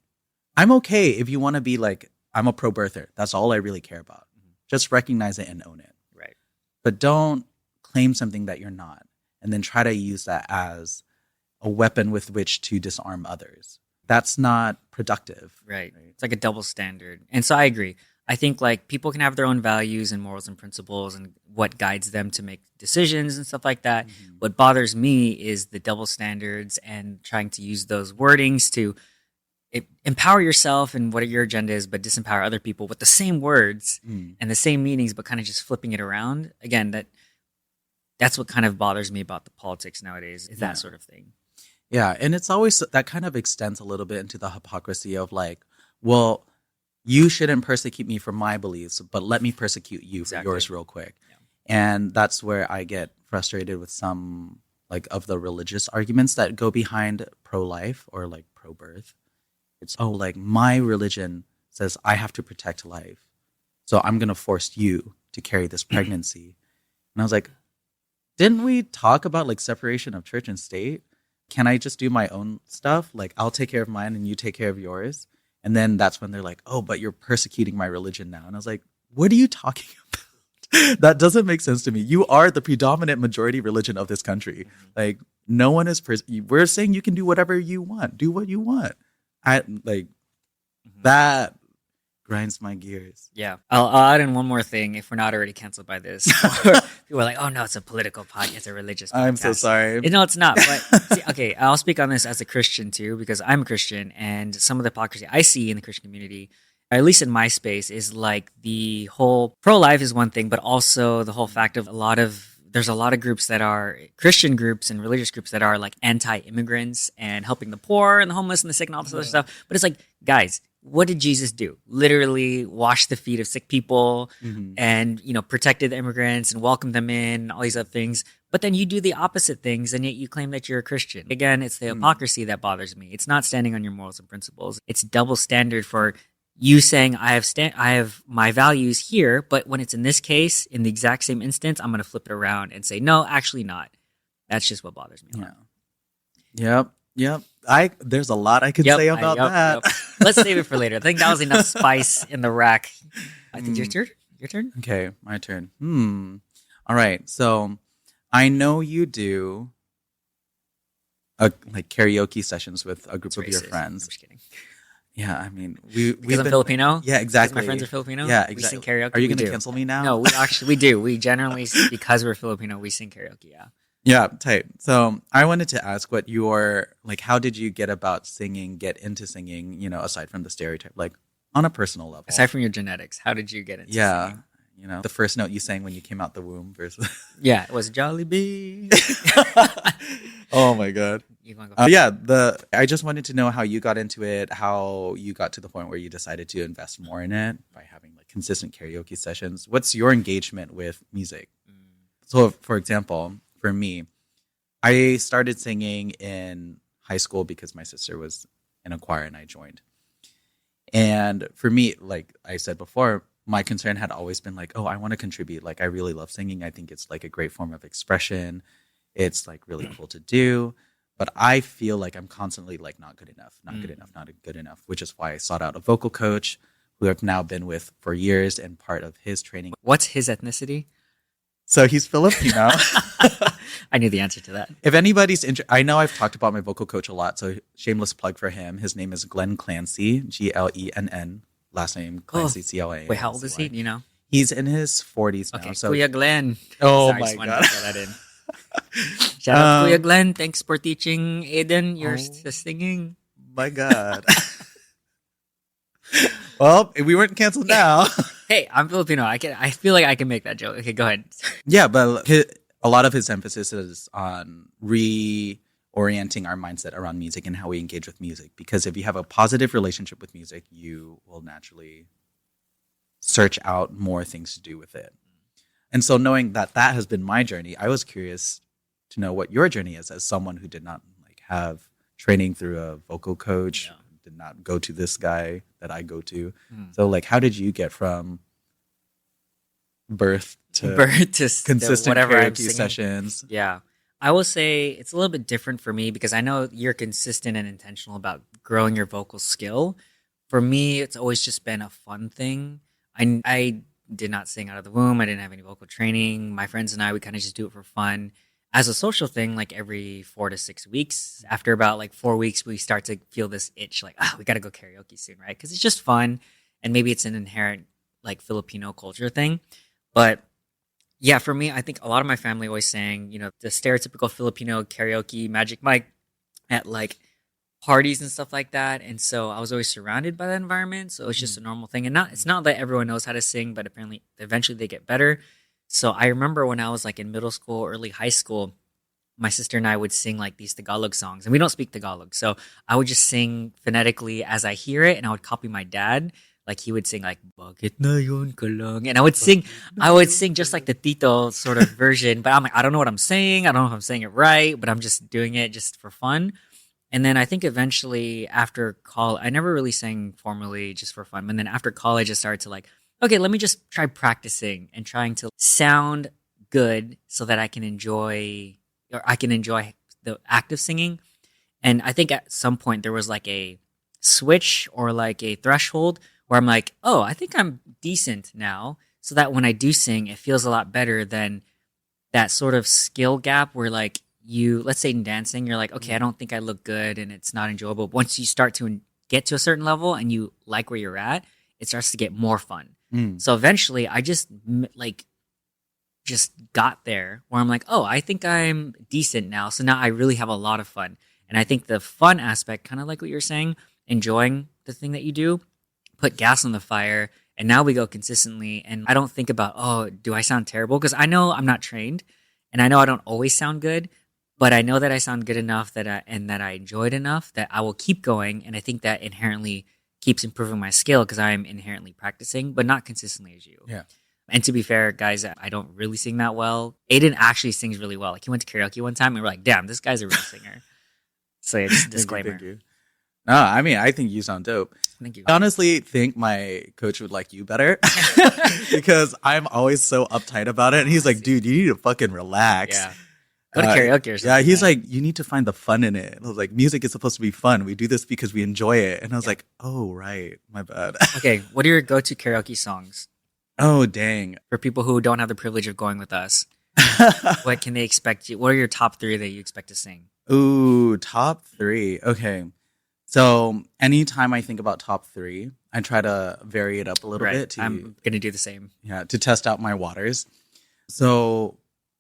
I'm okay if you want to be like, I'm a pro-birther. That's all I really care about. Just recognize it and own it. Right. But don't claim something that you're not, and then try to use that as a weapon with which to disarm others. That's not productive. Right. It's like a double standard. And so I agree. I think like people can have their own values and morals and principles and what guides them to make decisions and stuff like that. Mm-hmm. What bothers me is the double standards and trying to use those wordings to empower yourself and what your agenda is, but disempower other people with the same words and the same meanings, but kind of just flipping it around. Again, that's what kind of bothers me about the politics nowadays, is that sort of thing. Yeah, and it's always, that kind of extends a little bit into the hypocrisy of like, well, you shouldn't persecute me for my beliefs, but let me persecute you for yours real quick. Yeah. And that's where I get frustrated with some like of the religious arguments that go behind pro-life or like pro-birth. It's, oh, like my religion says I have to protect life, so I'm going to force you to carry this pregnancy. And I was like, didn't we talk about like separation of church and state? Can I just do my own stuff? Like I'll take care of mine and you take care of yours. And then that's when they're like, oh, but you're persecuting my religion now. And I was like, what are you talking about? That doesn't make sense to me. You are the predominant majority religion of this country. Like no one is, we're saying you can do whatever you want. Do what you want. That grinds my gears. Yeah. I'll add in one more thing if we're not already canceled by this. People are like, oh no, it's a political podcast, it's a religious podcast. I'm so sorry. No, it's not. But see, okay, I'll speak on this as a Christian too, because I'm a Christian, and some of the hypocrisy I see in the Christian community, at least in my space, is like the whole pro-life is one thing, but also the whole fact of there's a lot of groups that are Christian groups and religious groups that are like anti-immigrants and helping the poor and the homeless and the sick and all this other stuff. But it's like, guys, what did Jesus do? Literally wash the feet of sick people and, protected the immigrants and welcomed them in, all these other things. But then you do the opposite things, and yet you claim that you're a Christian. Again, it's the hypocrisy that bothers me. It's not standing on your morals and principles. It's double standard for you saying I have my values here, but when it's in this case, in the exact same instance, I'm going to flip it around and say, no, actually not. That's just what bothers me a lot. Yep. There's a lot I could say about that. Yep. Let's save it for later. I think that was enough spice in the rack. I think your turn. Okay, my turn. All right. So I know you do like karaoke sessions with a group of your friends. I'm just kidding. Yeah, I mean, because I'm Filipino. Yeah, exactly. Because my friends are Filipino. Yeah, exactly. We sing karaoke. Are you going to cancel me now? No, we do. We generally, because we're Filipino, we sing karaoke. Yeah. Yeah, tight. So I wanted to ask how did you get into singing, aside from the stereotype, like on a personal level? Aside from your genetics, how did you get into singing? The first note you sang when you came out the womb versus... Yeah, it was Jollibee. Oh my God. I just wanted to know how you got into it, how you got to the point where you decided to invest more in it by having like consistent karaoke sessions. What's your engagement with music? So for example, for me, I started singing in high school because my sister was in a choir and I joined. And for me, like I said before, my concern had always been like, oh, I want to contribute. Like I really love singing. I think it's like a great form of expression. It's like really cool to do. But I feel like I'm constantly like not good enough, which is why I sought out a vocal coach who I've now been with for years and part of his training. What's his ethnicity? So he's Filipino. I knew the answer to that. If anybody's I know I've talked about my vocal coach a lot, so shameless plug for him. His name is Glenn Clancy, Glenn, last name Clancy, CLA. Wait, how old is he? Do you know? He's in his 40s now. Okay, so Kuya Glenn. Oh, sorry, my God. To throw that in. Shout out Kuya Glenn. Thanks for teaching Aeden your singing. My God. Well, we weren't canceled now. Hey, I'm Filipino. I feel like I can make that joke. Okay, go ahead. Yeah, but a lot of his emphasis is on reorienting our mindset around music and how we engage with music. Because if you have a positive relationship with music, you will naturally search out more things to do with it. And so knowing that that has been my journey, I was curious to know what your journey is as someone who did not like have training through a vocal coach, Yeah. did not go to this guy that I go to. So like how did you get from birth to Birth to consistent whatever I'm karaoke singing. sessions? Yeah. I will say it's a little bit different for me because I know you're consistent and intentional about growing your vocal skill. For me, it's always just been a fun thing. I did not sing out of the womb. I didn't have any vocal training. My friends and I, we kind of just do it for fun. As a social thing, like every 4 to 6 weeks, after about like 4 weeks, we start to feel this itch like, we got to go karaoke soon, right? Because it's just fun. And maybe it's an inherent like Filipino culture thing. But yeah, for me, I think a lot of my family always sang, the stereotypical Filipino karaoke Magic Mike at like parties and stuff like that. And so I was always surrounded by that environment. So it's just a normal thing. And it's not that everyone knows how to sing, but apparently eventually they get better. So I remember when I was like in middle school, early high school, my sister and I would sing like these Tagalog songs, and we don't speak Tagalog. So I would just sing phonetically as I hear it, and I would copy my dad. Like he would sing like "Bakit na yun ka lang," and I would sing just like the Tito sort of version. But I'm like, I don't know what I'm saying. I don't know if I'm saying it right, but I'm just doing it just for fun. And then I think eventually after college, I never really sang formally just for fun. And then after college, I started to like, okay, let me just try practicing and trying to sound good so that I can enjoy the act of singing. And I think at some point there was like a switch or like a threshold where I'm like, oh, I think I'm decent now. So that when I do sing, it feels a lot better than that sort of skill gap where like let's say in dancing, you're like, okay, I don't think I look good and it's not enjoyable. But once you start to get to a certain level and you like where you're at, it starts to get more fun. So eventually I just got there where I'm like, oh, I think I'm decent now. So now I really have a lot of fun. And I think the fun aspect, kind of like what you're saying, enjoying the thing that you do, put gas on the fire. And now we go consistently. And I don't think about, oh, do I sound terrible? Because I know I'm not trained and I know I don't always sound good, but I know that I sound good enough that I enjoy it enough that I will keep going. And I think that inherently keeps improving my skill because I'm inherently practicing, but not consistently as you. Yeah. And to be fair, guys, I don't really sing that well. Aiden actually sings really well. Like he went to karaoke one time and we're like, damn, this guy's a real singer. So yeah, just a disclaimer. Thank you. No, I mean, I think you sound dope. Thank you. I honestly think my coach would like you better because I'm always so uptight about it. And he's like, dude, you need to fucking relax. Yeah. Go to karaoke or something. Yeah, he's like, you need to find the fun in it. And I was like, music is supposed to be fun. We do this because we enjoy it. And I was like, oh, right. My bad. Okay, what are your go-to karaoke songs? Oh, dang. For people who don't have the privilege of going with us, what can they expect? What are your top 3 that you expect to sing? Ooh, top 3. Okay. So anytime I think about top 3, I try to vary it up a little bit. I'm going to do the same. Yeah, to test out my waters. So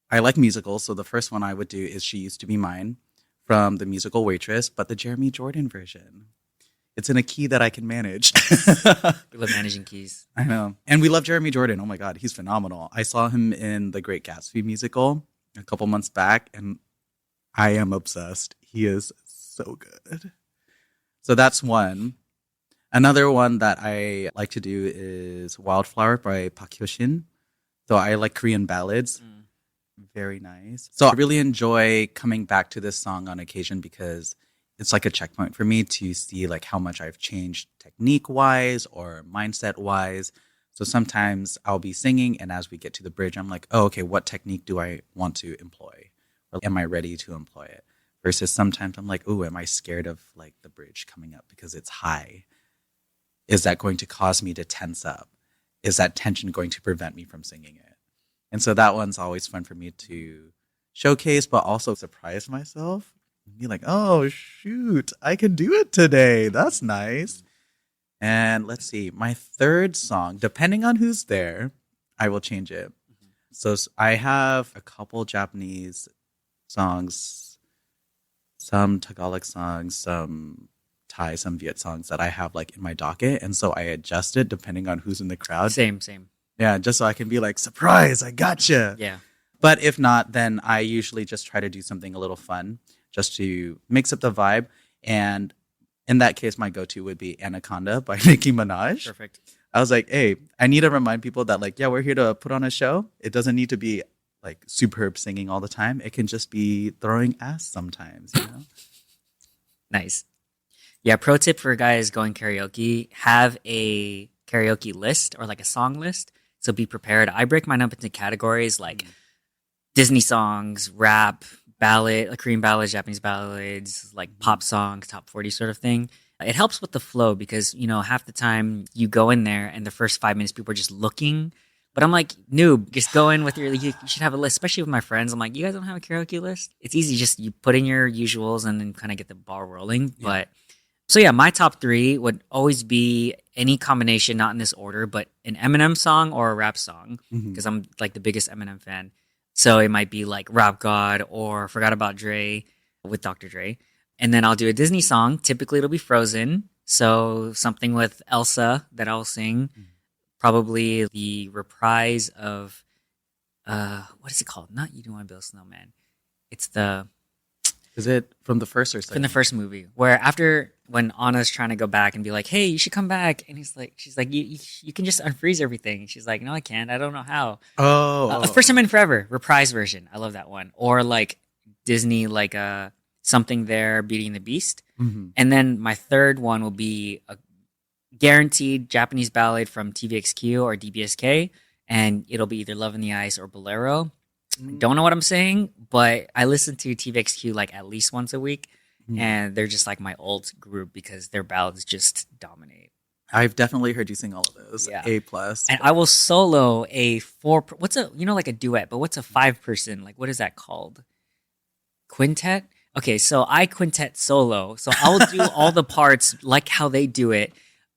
I like musicals. So the first one I would do is She Used to Be Mine from the musical Waitress, but the Jeremy Jordan version. It's in a key that I can manage. We love managing keys. I know. And we love Jeremy Jordan. Oh my God, he's phenomenal. I saw him in the Great Gatsby musical a couple months back, and I am obsessed. He is so good. So that's one. Another one that I like to do is Wildflower by Park Hyo-shin. So I like Korean ballads. Very nice. So I really enjoy coming back to this song on occasion because it's like a checkpoint for me to see like how much I've changed technique wise or mindset wise. So sometimes I'll be singing and as we get to the bridge, I'm like, oh, okay, what technique do I want to employ? Or am I ready to employ it? Versus sometimes I'm like, oh, am I scared of like the bridge coming up because it's high? Is that going to cause me to tense up? Is that tension going to prevent me from singing it? And so that one's always fun for me to showcase, but also surprise myself. Be like, oh, shoot, I can do it today. That's nice. And let's see, my third song, depending on who's there, I will change it. So I have a couple Japanese songs, some Tagalog songs, some Thai, some Viet songs that I have like in my docket. And so I adjust it depending on who's in the crowd. Same. Yeah, just so I can be like, surprise, I gotcha. Yeah. But if not, then I usually just try to do something a little fun just to mix up the vibe. And in that case, my go-to would be Anaconda by Nicki Minaj. Perfect. I was like, hey, I need to remind people that like, yeah, we're here to put on a show. It doesn't need to be like superb singing all the time. It can just be throwing ass sometimes, you know? Nice. Yeah, pro tip for guys going karaoke, have a karaoke list or like a song list. So be prepared. I break mine up into categories like Disney songs, rap, ballad, like Korean ballads, Japanese ballads, like pop songs, top 40 sort of thing. It helps with the flow because, you know, half the time you go in there and the first 5 minutes people are just looking. But I'm like, noob, just go in with you should have a list, especially with my friends. I'm like, you guys don't have a karaoke list? It's easy. Just you put in your usuals and then kind of get the ball rolling. Yeah. But so yeah, my top 3 would always be any combination, not in this order, but an Eminem song or a rap song because I'm like the biggest Eminem fan. So it might be like Rap God or Forgot About Dre with Dr. Dre. And then I'll do a Disney song. Typically it'll be Frozen. So something with Elsa that I'll sing. Probably the reprise of, what is it called? Not You Don't Want to Build a Snowman. It's the... Is it from the first or second? From the first movie, where after when Anna's trying to go back and be like, "Hey, you should come back," and she's like, "You can just unfreeze everything." And she's like, "No, I can't. I don't know how." First Time in Forever reprise version. I love that one. Or like Disney, like Something There, Beauty and the Beast. And then my third one will be a guaranteed Japanese ballad from TVXQ or DBSK, and it'll be either Love in the Ice or Bolero. Don't know what I'm saying, but I listen to TVXQ like at least once a week, and they're just like my old group because their ballads just dominate. I've definitely heard you sing all of those. Yeah. A+. And I will solo like a duet, but what's a 5-person? Like, what is that called? Quintet? Okay, so I quintet solo. So I'll do all the parts like how they do it.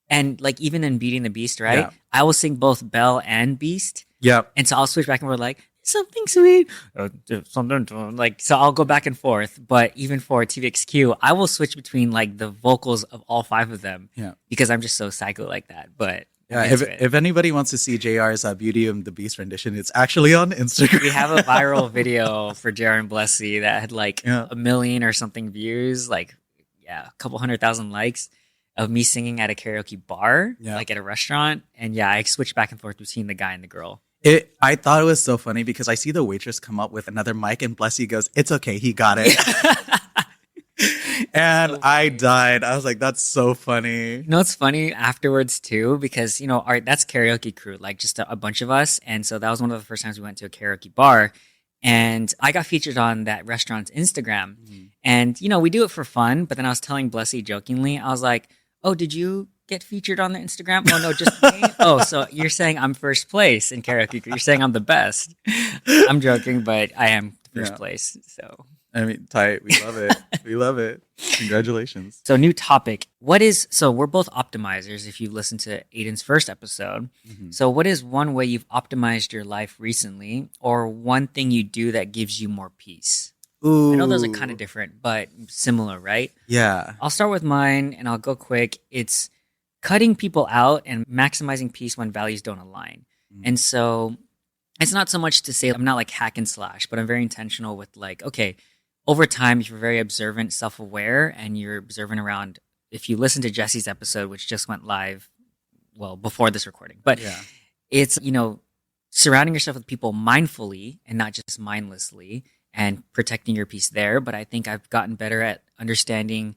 And like even in Beauty and the Beast, right? Yeah. I will sing both Belle and Beast. Yep. And so I'll switch back and forth like, something sweet. Like, so I'll go back and forth. But even for TVXQ, I will switch between like the vocals of all 5 of them. Yeah. Because I'm just so psycho like that. But yeah, if anybody wants to see JR's Beauty and the Beast rendition, it's actually on Instagram. We have a viral video for JR and Blessy that had like 1 million or something views, like a couple 100,000 likes of me singing at a karaoke bar, like at a restaurant. And I switched back and forth between the guy and the girl. I thought it was so funny because I see the waitress come up with another mic and Blessy goes, "It's okay, he got it." And so I died. I was like, that's so funny. You know, it's funny afterwards too, because, you know, that's karaoke crew, like just a bunch of us. And so that was one of the first times we went to a karaoke bar. And I got featured on that restaurant's Instagram. And, you know, we do it for fun. But then I was telling Blessy jokingly, I was like, "Oh, did you get featured on the Instagram?" "Oh, no, just me." "Oh, so you're saying I'm first place in karaoke. You're saying I'm the best." I'm joking, but I am first place. So I mean, tight. We love it. We love it. Congratulations. So new topic. So we're both optimizers if you listened to Aeden's first episode. So what is one way you've optimized your life recently, or one thing you do that gives you more peace? Ooh. I know those are kind of different, but similar, right? Yeah. I'll start with mine and I'll go quick. It's cutting people out and maximizing peace when values don't align. And so it's not so much to say I'm not like hack and slash, but I'm very intentional with like, okay, over time, if you're very observant, self-aware, and you're observant around, if you listen to Jesse's episode, which just went live, well, before this recording, but it's, you know, surrounding yourself with people mindfully and not just mindlessly and protecting your peace there. But I think I've gotten better at understanding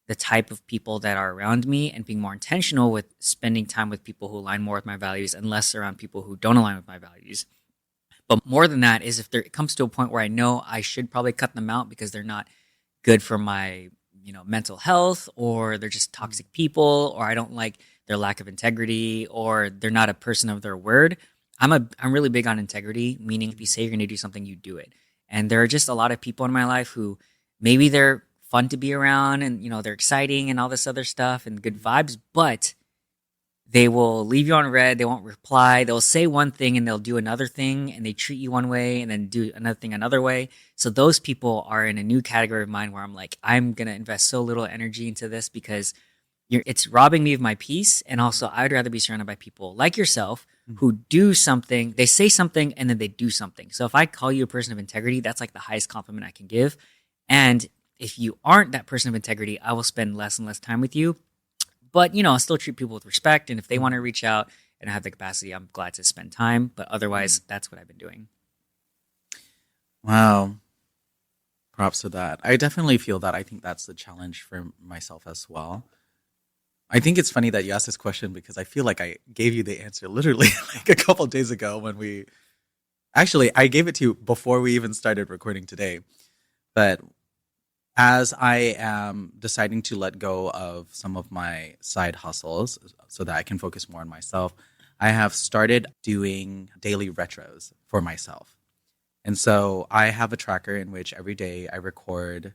the type of people that are around me and being more intentional with spending time with people who align more with my values and less around people who don't align with my values. But more than that is if it comes to a point where I know I should probably cut them out because they're not good for my, you know, mental health, or they're just toxic people, or I don't like their lack of integrity, or they're not a person of their word. I'm really big on integrity, meaning if you say you're going to do something, you do it. And there are just a lot of people in my life who maybe they're fun to be around and, you know, they're exciting and all this other stuff and good vibes, but they will leave you on red. They won't reply. They'll say one thing and they'll do another thing, and they treat you one way and then do another thing another way. So those people are in a new category of mine where I'm like, I'm going to invest so little energy into this because it's robbing me of my peace. And also, I'd rather be surrounded by people like yourself who do something, they say something, and then they do something. So if I call you a person of integrity, that's like the highest compliment I can give. And if you aren't that person of integrity, I will spend less and less time with you. But, I'll still treat people with respect. And if they want to reach out and I have the capacity, I'm glad to spend time. But otherwise, that's what I've been doing. Wow. Props to that. I definitely feel that. I think that's the challenge for myself as well. I think it's funny that you asked this question because I feel like I gave you the answer literally like a couple of days ago when I gave it to you before we even started recording today. But as I am deciding to let go of some of my side hustles so that I can focus more on myself, I have started doing daily retros for myself. And so I have a tracker in which every day I record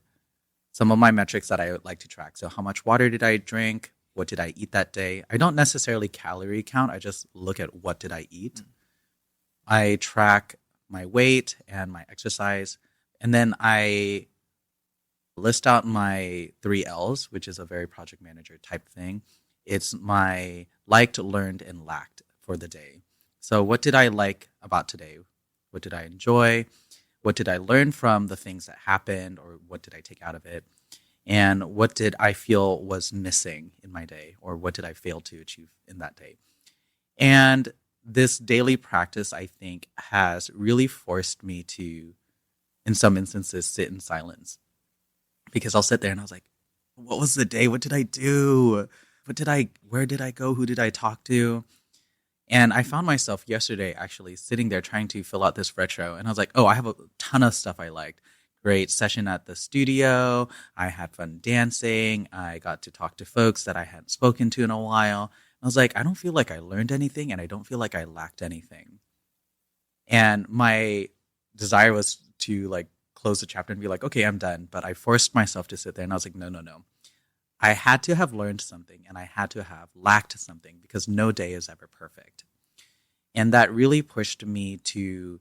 some of my metrics that I would like to track. So how much water did I drink? What did I eat that day? I don't necessarily calorie count. I just look at what did I eat. I track my weight and my exercise. And then I list out my 3 Ls, which is a very project manager type thing. It's my liked, learned, and lacked for the day. So what did I like about today? What did I enjoy? What did I learn from the things that happened, or what did I take out of it? And what did I feel was missing in my day, or what did I fail to achieve in that day? And this daily practice, I think, has really forced me to, in some instances, sit in silence. Because I'll sit there and I was like, what was the day? What did I do? Where did I go? Who did I talk to? And I found myself yesterday actually sitting there trying to fill out this retro. And I was like, oh, I have a ton of stuff I liked. Great session at the studio. I had fun dancing. I got to talk to folks that I hadn't spoken to in a while. I was like, I don't feel like I learned anything, and I don't feel like I lacked anything. And my desire was to like close the chapter and be like, okay, I'm done. But I forced myself to sit there and I was like, no. I had to have learned something and I had to have lacked something because no day is ever perfect. And that really pushed me to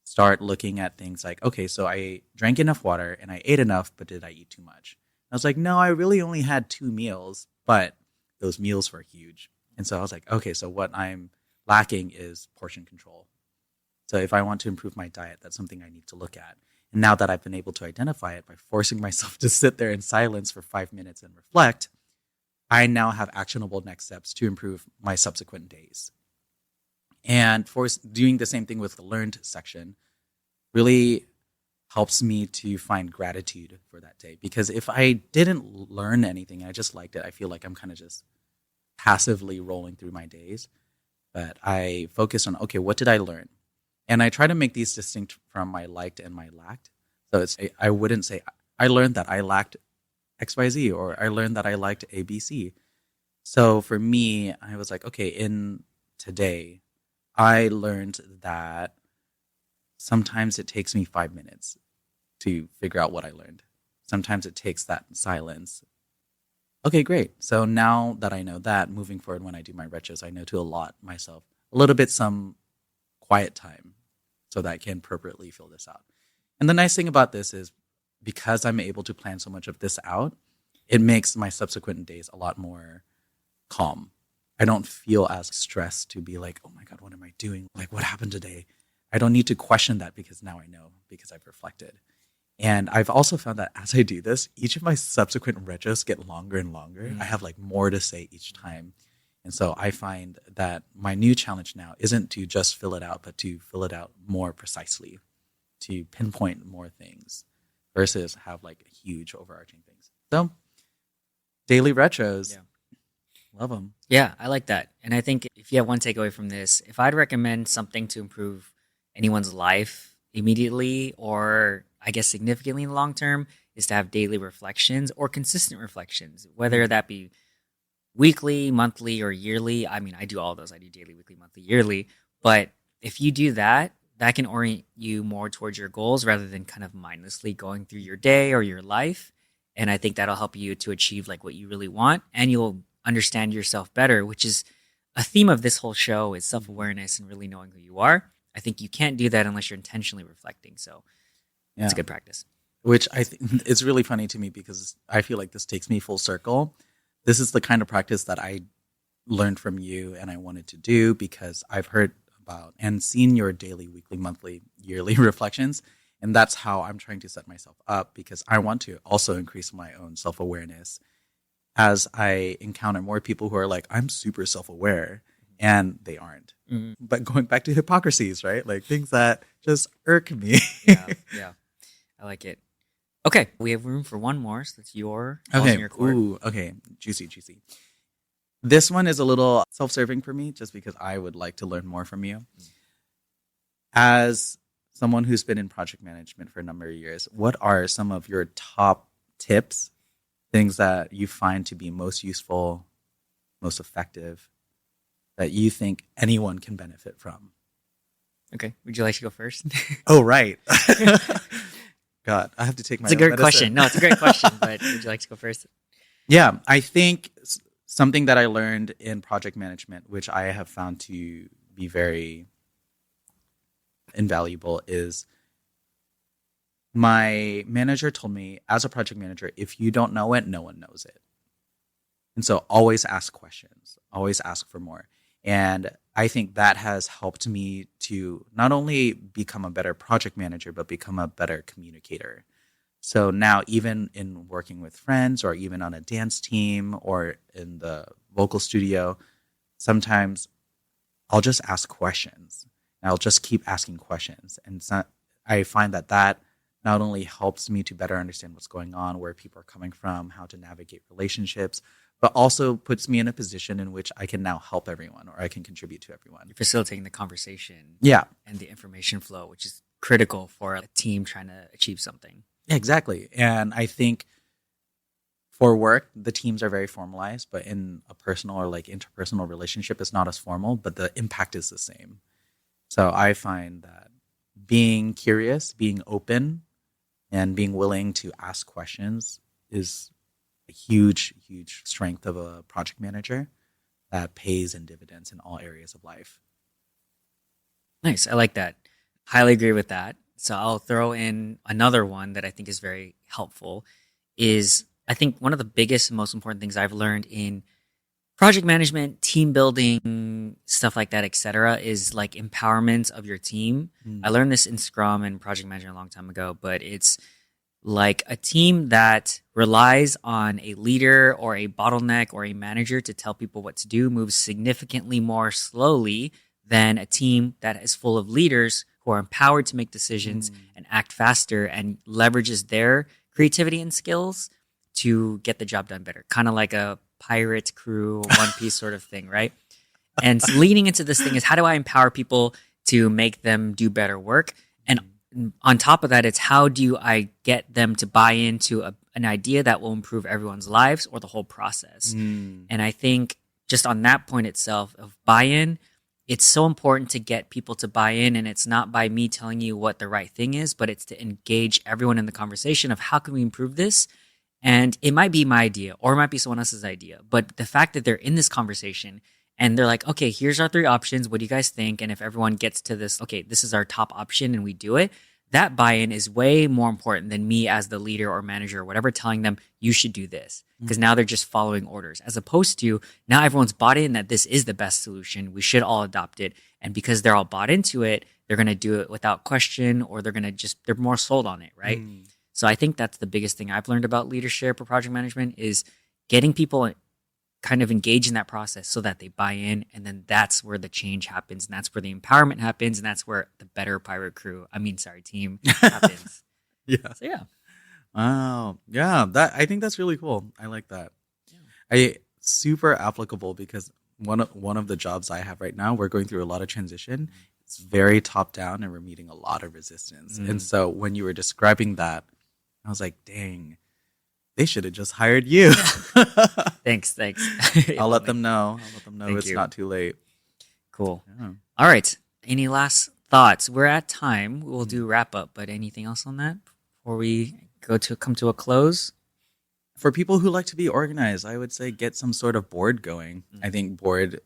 start looking at things like, okay, so I drank enough water and I ate enough, but did I eat too much? I was like, no, I really only had 2 meals, but those meals were huge. And so I was like, okay, so what I'm lacking is portion control. So if I want to improve my diet, that's something I need to look at. And now that I've been able to identify it by forcing myself to sit there in silence for 5 minutes and reflect, I now have actionable next steps to improve my subsequent days. And for doing the same thing with the learned section really helps me to find gratitude for that day. Because if I didn't learn anything, I just liked it, I feel like I'm kind of just passively rolling through my days. But I focus on, okay, what did I learn? And I try to make these distinct from my liked and my lacked. So I wouldn't say, I learned that I lacked XYZ, or I learned that I liked ABC. So for me, I was like, okay, in today, I learned that sometimes it takes me 5 minutes to figure out what I learned. Sometimes it takes that silence. Okay, great. So now that I know that, moving forward when I do my retros, I know to allot myself a little bit some quiet time so that I can appropriately fill this out. And the nice thing about this is because I'm able to plan so much of this out, it makes my subsequent days a lot more calm. I don't feel as stressed to be like, oh my God, what am I doing? Like, what happened today? I don't need to question that because now I know, because I've reflected. And I've also found that as I do this, each of my subsequent retros get longer and longer. I have like more to say each time. And so I find that my new challenge now isn't to just fill it out, but to fill it out more precisely, to pinpoint more things versus have like huge overarching things. So daily retros, love them. Yeah, I like that. And I think if you have one takeaway from this, if I'd recommend something to improve anyone's life immediately, or I guess significantly in the long term, is to have daily reflections or consistent reflections, whether that be weekly, monthly, or yearly. I mean, I do all those. I do daily, weekly, monthly, yearly. But if you do that, that can orient you more towards your goals rather than kind of mindlessly going through your day or your life. And I think that'll help you to achieve like what you really want, and you'll understand yourself better, which is a theme of this whole show is self-awareness and really knowing who you are. I think you can't do that unless you're intentionally reflecting. So it's a good practice. Which I think it's really funny to me because I feel like this takes me full circle. This is the kind of practice that I learned from you and I wanted to do because I've heard about and seen your daily, weekly, monthly, yearly reflections. And that's how I'm trying to set myself up because I want to also increase my own self-awareness as I encounter more people who are like, I'm super self-aware and they aren't. Mm-hmm. But going back to hypocrisies, right? Like things that just irk me. Yeah. I like it. Okay. We have room for one more. So that's your court. Ooh, okay. Juicy. This one is a little self-serving for me just because I would like to learn more from you. As someone who's been in project management for a number of years, what are some of your top tips, things that you find to be most useful, most effective, that you think anyone can benefit from? Okay. Would you like to go first? Oh, right. God, I have to take my It's a great question. No, it's a great question, but would you like to go first? Yeah, I think something that I learned in project management, which I have found to be very invaluable, is my manager told me as a project manager, if you don't know it, no one knows it. And so always ask questions, always ask for more. And I think that has helped me to not only become a better project manager, but become a better communicator. So now even in working with friends or even on a dance team or in the vocal studio, sometimes I'll just ask questions. And I'll just keep asking questions. And I find that not only helps me to better understand what's going on, where people are coming from, how to navigate relationships, but also puts me in a position in which I can now help everyone or I can contribute to everyone. You're facilitating the conversation. Yeah. And the information flow, which is critical for a team trying to achieve something. Exactly. And I think for work, the teams are very formalized, but in a personal or like interpersonal relationship, it's not as formal, but the impact is the same. So I find that being curious, being open, and being willing to ask questions is a huge, huge strength of a project manager that pays in dividends in all areas of life. Nice. I like that. Highly agree with that. So I'll throw in another one that I think is very helpful is I think one of the biggest and most important things I've learned in project management, team building, stuff like that, etc., is like empowerment of your team. I learned this in Scrum and project management a long time ago, but it's like a team that relies on a leader or a bottleneck or a manager to tell people what to do moves significantly more slowly than a team that is full of leaders who are empowered to make decisions and act faster and leverages their creativity and skills to get the job done better. Kind of like a pirate crew, One Piece sort of thing, right? And leading into this thing is how do I empower people to make them do better work? And on top of that, it's how do I get them to buy into an idea that will improve everyone's lives or the whole process? And I think just on that point itself of buy-in, it's so important to get people to buy in, and it's not by me telling you what the right thing is, but it's to engage everyone in the conversation of how can we improve this? And it might be my idea or it might be someone else's idea, but the fact that they're in this conversation and they're like, okay, here's our 3 options. What do you guys think? And if everyone gets to this, okay, this is our top option and we do it, that buy-in is way more important than me as the leader or manager or whatever telling them you should do this, because now they're just following orders, as opposed to now everyone's bought in that this is the best solution. We should all adopt it. And because they're all bought into it, they're going to do it without question, or they're more sold on it, right? So I think that's the biggest thing I've learned about leadership or project management is getting people kind of engaged in that process so that they buy in. And then that's where the change happens. And that's where the empowerment happens. And that's where the better team happens. Yeah. So yeah. Wow. Yeah. I think that's really cool. I like that. Yeah. Super applicable because one of the jobs I have right now, we're going through a lot of transition. It's very top down and we're meeting a lot of resistance. And so when you were describing that, I was like, dang, they should have just hired you. Thanks. I'll let them know. Thank It's you. not too late. Cool. Yeah. All right. Any last thoughts? We're at time. We'll do wrap up, but anything else on that before we come to a close? For people who like to be organized, I would say get some sort of board going. I think board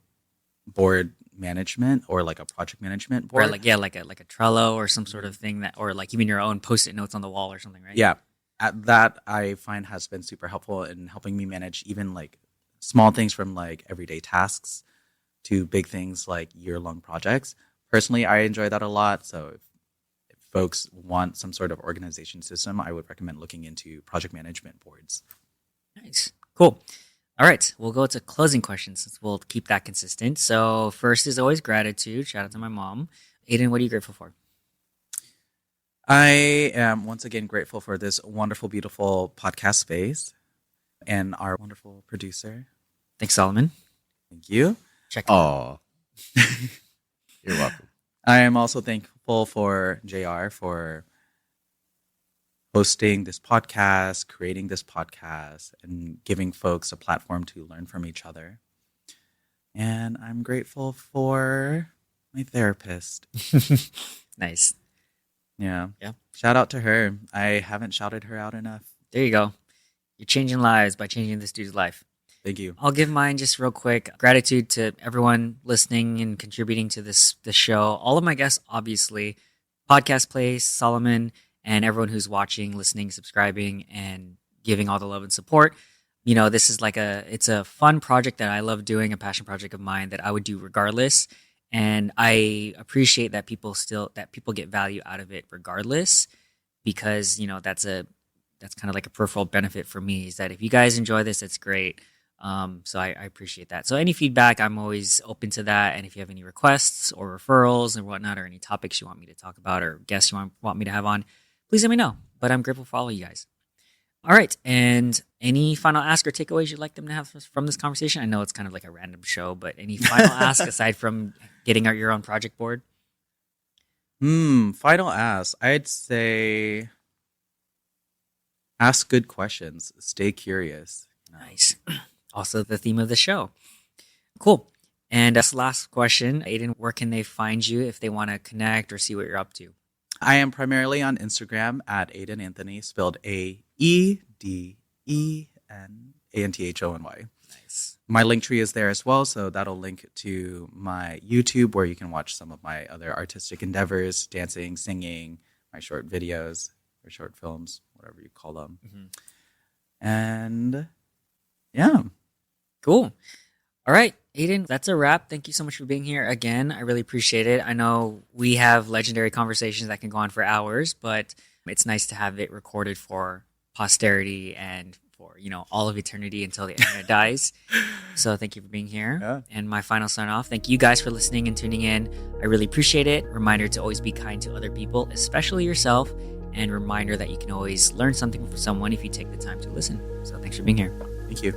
board management or like a project management Or board. like like a Trello or some sort of thing that, or like even your own Post-it notes on the wall or something, right? Yeah, that I find has been super helpful in helping me manage even like small things from like everyday tasks to big things like year-long projects. Personally, I enjoy that a lot. So if folks want some sort of organization system, I would recommend looking into project management boards. Nice. Cool. All right. We'll go to closing questions since we'll keep that consistent. So first is always gratitude. Shout out to my mom. Aiden, what are you grateful for? I am once again grateful for this wonderful, beautiful podcast space and our wonderful producer. Thanks, Solomon. Thank you. Check it out. Oh, you're welcome. I am also thankful for JR for hosting this podcast, creating this podcast, and giving folks a platform to learn from each other. And I'm grateful for my therapist. Nice. Yeah. Yeah. Shout out to her. I haven't shouted her out enough. There you go. You're changing lives by changing this dude's life. Thank you. I'll give mine just real quick. Gratitude to everyone listening and contributing to this show. All of my guests, obviously, Podcast Place, Solomon, and everyone who's watching, listening, subscribing, and giving all the love and support. You know, this is it's a fun project that I love doing, a passion project of mine that I would do regardless. And I appreciate that people get value out of it regardless, because, you know, that's kind of like a peripheral benefit for me, is that if you guys enjoy this, it's great. So I appreciate that. So any feedback, I'm always open to that. And if you have any requests or referrals and whatnot, or any topics you want me to talk about or guests you want me to have on, please let me know. But I'm grateful for all of you guys. All right. And any final ask or takeaways you'd like them to have from this conversation? I know it's kind of like a random show, but any final ask aside from getting out your own project board? Final ask. I'd say ask good questions. Stay curious. Nice. Also the theme of the show. Cool. And this last question, Aiden, where can they find you if they want to connect or see what you're up to? I am primarily on Instagram at Aeden Anthony, spelled AEDENANTHONY. Nice. My link tree is there as well, so that'll link to my YouTube where you can watch some of my other artistic endeavors, dancing, singing, my short videos or short films, whatever you call them. Mm-hmm. And yeah. Cool. All right, Aiden, that's a wrap. Thank you so much for being here again. I really appreciate it. I know we have legendary conversations that can go on for hours, but it's nice to have it recorded for posterity and for, you know, all of eternity until the internet dies. So thank you for being here. Yeah. And my final sign off, thank you guys for listening and tuning in. I really appreciate it. Reminder to always be kind to other people, especially yourself. And reminder that you can always learn something from someone if you take the time to listen. So thanks for being here. Thank you.